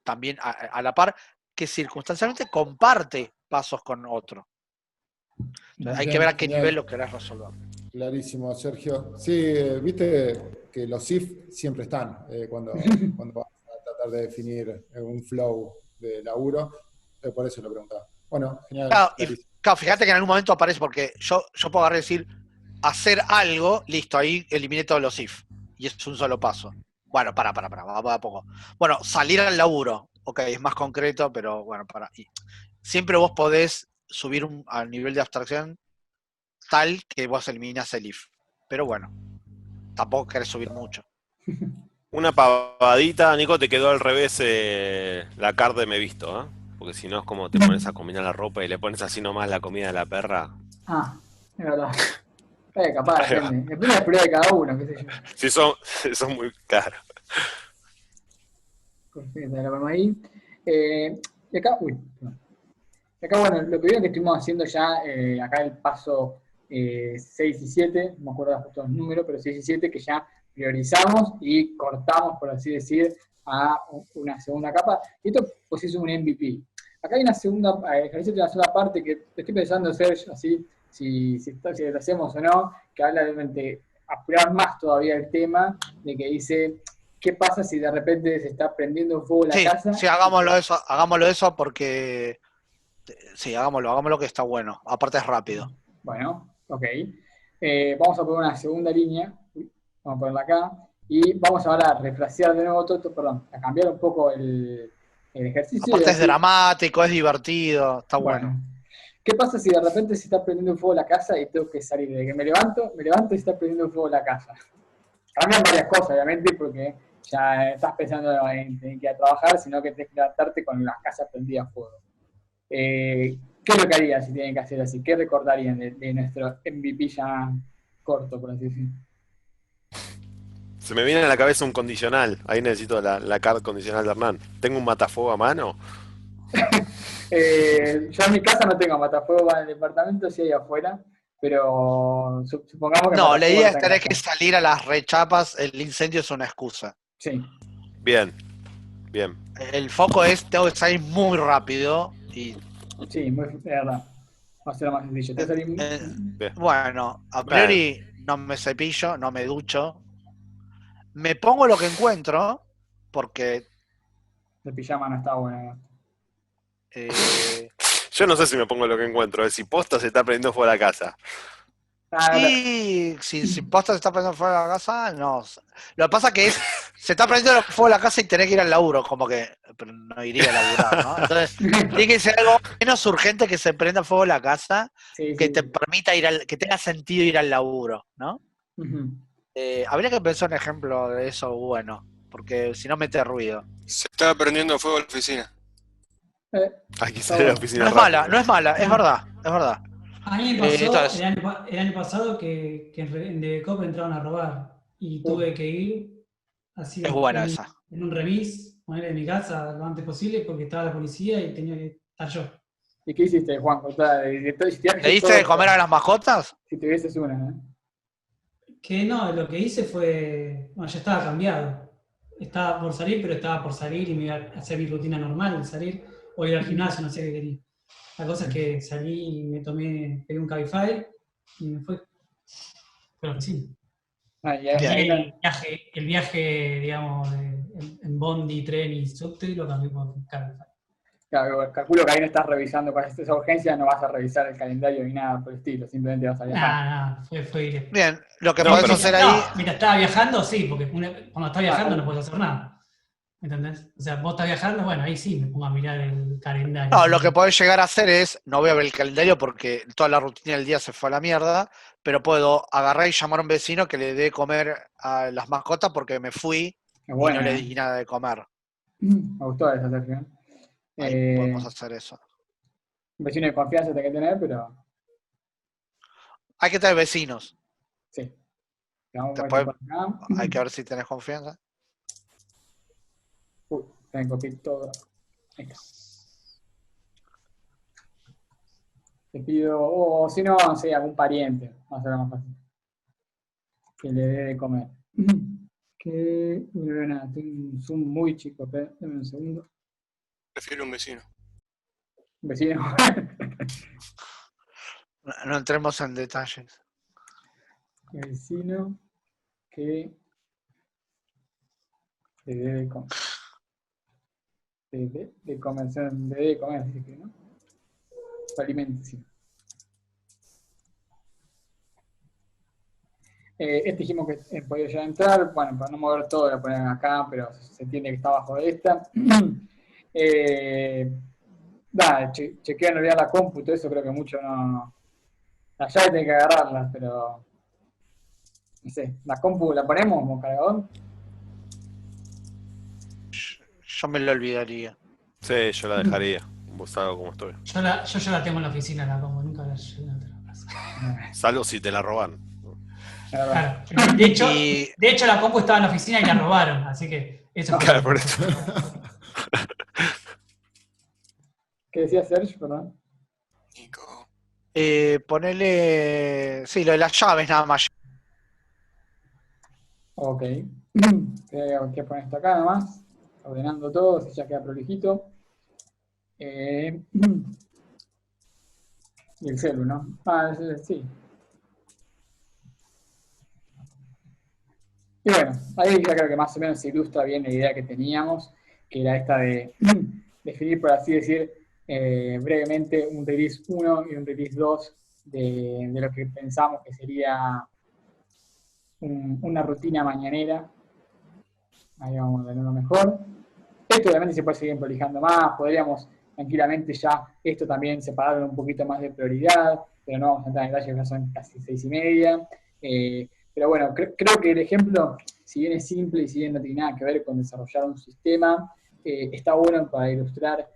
también a la par, que circunstancialmente comparte pasos con otro. Entonces, hay que ver a qué nivel lo querés resolver. Clarísimo, Sergio. Sí, viste que los if siempre están cuando vas a tratar de definir un flow de laburo. Por eso lo preguntaba. Bueno, genial. Claro, fíjate que en algún momento aparece, porque yo puedo agarrar y decir, hacer algo, listo, ahí eliminé todos los if. Y es un solo paso. Bueno, para, va a poco. Bueno, salir al laburo. Ok, es más concreto, pero bueno, siempre vos podés subir al nivel de abstracción tal que vos eliminás el if. Pero bueno, tampoco querés subir mucho. Una pavadita, Nico, te quedó al revés la card de me visto, ¿eh? Porque si no es como te pones a combinar la ropa y le pones así nomás la comida de la perra. Es verdad. Capaz, depende de la prioridad de cada uno, qué sé yo. Sí, son muy caros. Perfecto, la ponemos ahí. Y acá, bueno, lo que veo que estuvimos haciendo ya, acá el paso 6 y 7, no me acuerdo justo los números, pero 6 y 7, que ya priorizamos y cortamos, por así decir, a una segunda capa. Y esto pues es un MVP. Acá hay una segunda parte que estoy pensando hacer así, si lo hacemos o no, que habla de apurar más todavía el tema, de que dice, ¿qué pasa si de repente se está prendiendo fuego la casa? Sí, hagámoslo eso porque... Sí, hagámoslo que está bueno. Aparte es rápido. Bueno, ok. Vamos a poner una segunda línea. Vamos a ponerla acá. Y vamos ahora a refrasear de nuevo a cambiar un poco el ejercicio. Aparte es dramático, es divertido, está bueno. ¿Qué pasa si de repente se está prendiendo fuego la casa y tengo que salir? Desde que me levanto y se está prendiendo fuego la casa. Cambian varias cosas, obviamente, porque ya estás pensando en que ir a trabajar, sino que tienes que levantarte con las casas prendidas a fuego. ¿Qué es lo que harían si tienen que hacer así? ¿Qué recordarían de nuestro MVP ya corto, por así decirlo? Se me viene a la cabeza un condicional. Ahí necesito la card condicional de Hernán. ¿Tengo un matafuego a mano? Yo en mi casa no tengo matafuego, en el departamento sí hay afuera, pero supongamos que... No, la idea es tener que salir a las rechapas, el incendio es una excusa. Sí. Bien. El foco es, tengo que salir muy rápido y... Sí, muy verdad. Va a ser más sencillo. Bueno, a priori no me cepillo, no me ducho. Me pongo lo que encuentro, porque... El pijama no está bueno. Yo no sé si me pongo lo que encuentro. Si posta se está prendiendo fuego la casa. Sí, si posta se está prendiendo fuego la casa, no. Lo que pasa es que se está prendiendo fuego la casa y tenés que ir al laburo, como que pero no iría a laburar, ¿no? Entonces, tiene que ser algo menos urgente que se prenda fuego la casa, que te permita que tenga sentido ir al laburo, ¿no? Habría que pensar un ejemplo de eso bueno, porque si no mete ruido. Se está prendiendo fuego la oficina. Aquí sale la oficina. No es mala, es verdad. A mí me pasó el año pasado que en Devecop entraron a robar y tuve que ir así es buena esa. En un remis, poner en mi casa lo antes posible porque estaba la policía y tenía que estar yo. ¿Y qué hiciste, Juan? ¿Le diste de comer a las mascotas? Si tuvieses una, ¿no? Que no, lo que hice fue, bueno, ya estaba cambiado. Estaba por salir, pero estaba por salir y me iba a hacer mi rutina normal, salir o ir al gimnasio, no sé qué quería. La cosa es que salí y me pegué un Cabify y me fui. Pero sí. El viaje, digamos, en bondi, tren y subte lo cambié por Cabify. Claro, calculo que ahí no estás revisando para esa urgencia, no vas a revisar el calendario ni nada por el estilo, simplemente vas a viajar. Fue directo. Bien, lo que podés hacer ahí... Mira, estaba viajando, sí, porque cuando estás viajando no puedes hacer nada. ¿Entendés? O sea, vos estás viajando, bueno, ahí sí me pongo a mirar el calendario. No, lo que podés llegar a hacer es, no voy a ver el calendario porque toda la rutina del día se fue a la mierda, pero puedo agarrar y llamar a un vecino que le dé comer a las mascotas porque me fui y no le di nada de comer. Me gustó esa sección. Ahí podemos hacer eso. Un vecino de confianza hay que tener, pero... Hay que tener vecinos. Sí. Después hay que ver si tenés confianza. Tengo que copiar todo. Ahí está. Te pido, o si no, sé, algún pariente, va a ser más fácil. Que le dé de comer. Que, bueno, tengo un zoom muy chico, espera, dame un segundo. Prefiero un vecino. Un vecino. No entremos en detalles. Vecino que le dé de comer. De comer, así que, ¿no? Su alimentación. Dijimos que podía ya entrar, bueno, para no mover todo lo ponen acá, pero se entiende que está abajo de esta. Chequear en realidad la compu, todo eso creo que mucho no... Las llaves tienen que agarrarlas, pero... No sé, ¿la compu la ponemos como cargador? Yo me lo olvidaría. Sí, yo la dejaría. Vos algo como estoy. Yo ya la tengo en la oficina, la compu, nunca la llevé a otra casa. Salvo si te la roban. Claro. De hecho, la compu estaba en la oficina y la robaron, así que eso fue. Claro, por eso. ¿Qué decía Sergio, perdón? Ponele... Sí, lo de las llaves nada más. Ok. ¿Qué poner esto acá nomás? Ordenando todo, si ya queda prolijito. Y el celu, ¿no? Sí. Y bueno, ahí ya creo que más o menos se ilustra bien la idea que teníamos, que era esta de definir, por así decir, brevemente un release 1 y un release 2 de lo que pensamos que sería una rutina mañanera. Ahí vamos a tenerlo mejor. Esto obviamente se puede seguir prolijando más, podríamos tranquilamente ya esto también separarlo un poquito más de prioridad, pero no vamos a entrar en detalles, ya son casi 6:30. Pero bueno, creo que el ejemplo, si bien es simple y si bien no tiene nada que ver con desarrollar un sistema, está bueno para ilustrar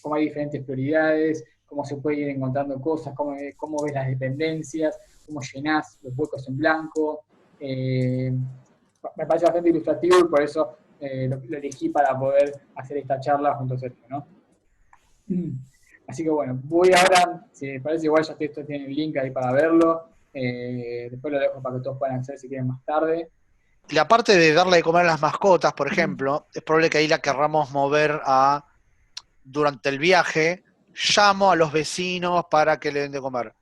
cómo hay diferentes prioridades, cómo se puede ir encontrando cosas, cómo ves las dependencias, cómo llenás los huecos en blanco. Me parece bastante ilustrativo y por eso lo elegí para poder hacer esta charla junto a Sergio, ¿no? Así que bueno, voy ahora, si me parece igual ya esto tiene el link ahí para verlo, después lo dejo para que todos puedan acceder si quieren más tarde. La parte de darle de comer a las mascotas, por ejemplo, es probable que ahí la querramos mover a, durante el viaje, llamo a los vecinos para que le den de comer.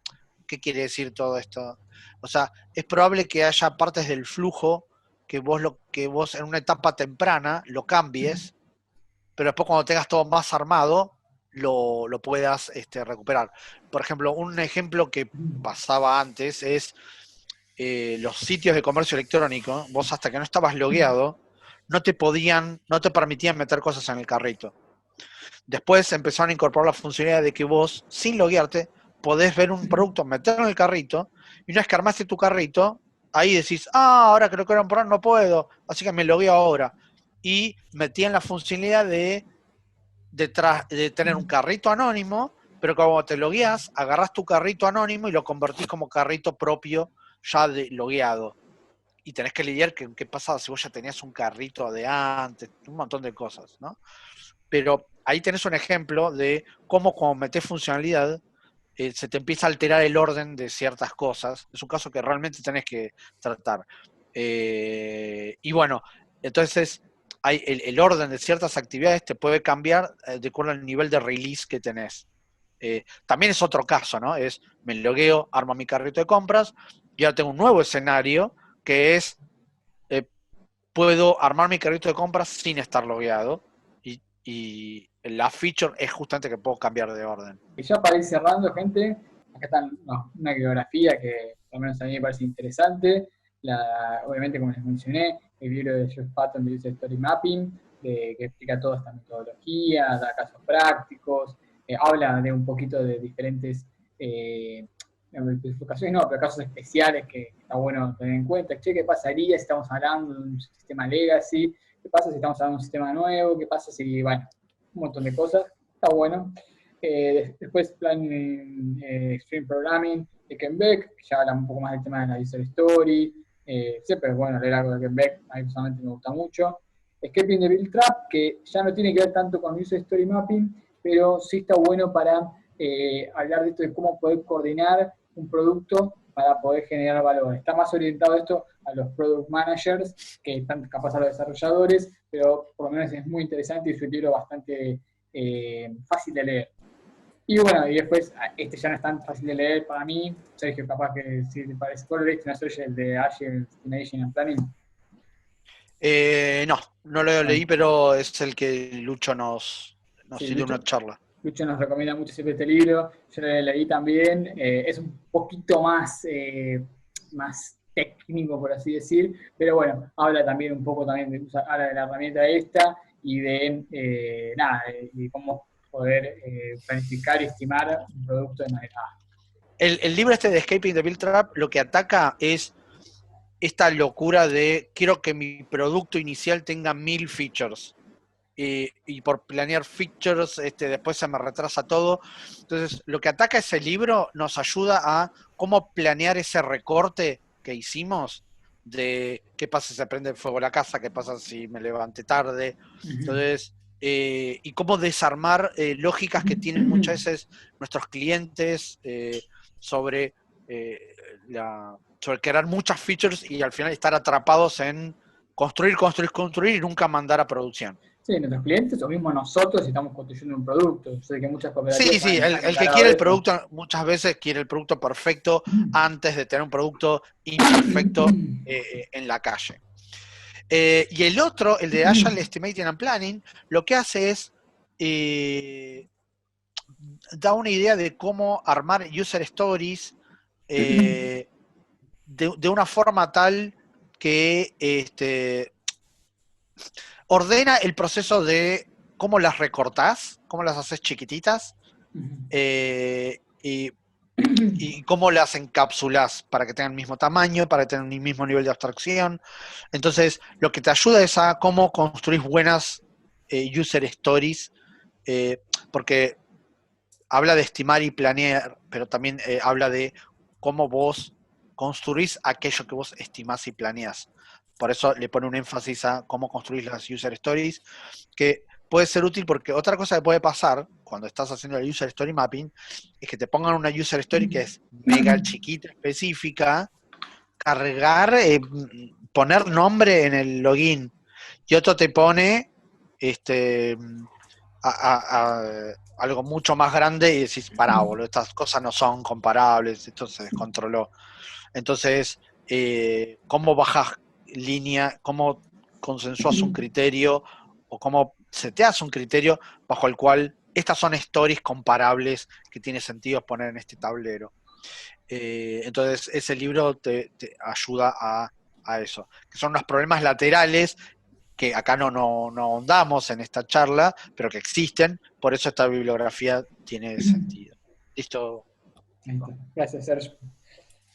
¿Qué quiere decir todo esto? O sea, es probable que haya partes del flujo que vos en una etapa temprana lo cambies, pero después cuando tengas todo más armado, lo puedas recuperar. Por ejemplo, un ejemplo que pasaba antes es los sitios de comercio electrónico. Vos hasta que no estabas logueado, no te permitían meter cosas en el carrito. Después empezaron a incorporar la funcionalidad de que vos, sin loguearte, podés ver un producto, meterlo en el carrito, y una vez que armaste tu carrito, ahí decís, ahora que lo quiero comprar no puedo, así que me logueo ahora. Y metían la funcionalidad de tener un carrito anónimo, pero cuando te logueás, agarrás tu carrito anónimo y lo convertís como carrito propio ya logueado. Y tenés que lidiar con qué pasaba si vos ya tenías un carrito de antes, un montón de cosas, ¿no? Pero ahí tenés un ejemplo de cómo cuando metés funcionalidad se te empieza a alterar el orden de ciertas cosas. Es un caso que realmente tenés que tratar. Y bueno, entonces el orden de ciertas actividades te puede cambiar de acuerdo al nivel de release que tenés. También es otro caso, ¿no? Me logueo, armo mi carrito de compras y ahora tengo un nuevo escenario que es puedo armar mi carrito de compras sin estar logueado y la feature es justamente que puedo cambiar de orden. Y ya para ir cerrando, gente, acá está una bibliografía que al menos a mí me parece interesante. Obviamente, como les mencioné, el libro de Jeff Patton de User Story Mapping, que explica toda esta metodología, da casos prácticos, habla de un poquito de diferentes especificaciones, no, pero casos especiales que está bueno tener en cuenta. Che, ¿qué pasaría si estamos hablando de un sistema legacy? ¿Qué pasa si estamos hablando de un sistema nuevo? ¿Qué pasa si, bueno, un montón de cosas? Está bueno. Después Planning Extreme Programming de Ken Beck, que ya habla un poco más del tema de la User Story. Siempre es bueno leer algo de Ken Beck, a mí personalmente me gusta mucho. Escaping the Build Trap, que ya no tiene que ver tanto con User Story Mapping, pero sí está bueno para hablar de esto de cómo poder coordinar un producto para poder generar valor. Está más orientado esto a los product managers, que están capaz a los desarrolladores, pero por lo menos es muy interesante y es un libro bastante fácil de leer. Y bueno, y después, este ya no es tan fácil de leer para mí. Sergio, capaz que si te parece. ¿Cuál leíste? ¿No es el de Agile Estimation and Planning? No lo leí, pero es el que Lucho nos dio una charla. Lucho nos recomienda mucho siempre este libro, yo lo leí también, es un poquito más técnico, por así decir, pero bueno, habla también un poco también de la herramienta esta y de cómo poder planificar y estimar un producto de manera. El libro este de Escaping the Build Trap lo que ataca es esta locura de quiero que mi producto inicial tenga 1000 features. Y por planear features, después se me retrasa todo. Entonces, lo que ataca ese libro nos ayuda a cómo planear ese recorte que hicimos de qué pasa si se prende fuego la casa, qué pasa si me levanté tarde. Entonces, y cómo desarmar lógicas que tienen muchas veces nuestros clientes sobre crear muchas features y al final estar atrapados en construir y nunca mandar a producción. Sí, nuestros clientes o mismo nosotros si estamos construyendo un producto. Yo sé que muchas cooperativas sí, el que quiere el producto, muchas veces quiere el producto perfecto antes de tener un producto imperfecto en la calle. Y el otro, el de Agile Estimating and Planning, lo que hace es da una idea de cómo armar user stories de una forma tal que ordena el proceso de cómo las recortás, cómo las haces chiquititas y cómo las encapsulás para que tengan el mismo tamaño, para que tengan el mismo nivel de abstracción. Entonces, lo que te ayuda es a cómo construís buenas user stories, porque habla de estimar y planear, pero también habla de cómo vos construís aquello que vos estimás y planeás. Por eso le pone un énfasis a cómo construir las user stories, que puede ser útil porque otra cosa que puede pasar cuando estás haciendo el user story mapping es que te pongan una user story que es mega chiquita, específica, cargar, poner nombre en el login, y otro te pone algo mucho más grande y decís, pará, boludo, estas cosas no son comparables, esto se descontroló. Entonces, ¿cómo bajás línea, cómo consensuás un criterio o cómo seteas un criterio bajo el cual estas son stories comparables que tiene sentido poner en este tablero? Entonces ese libro te ayuda a eso, que son unos problemas laterales que acá no ahondamos en esta charla, pero que existen, por eso esta bibliografía tiene sentido. ¿Listo? Gracias, Sergio.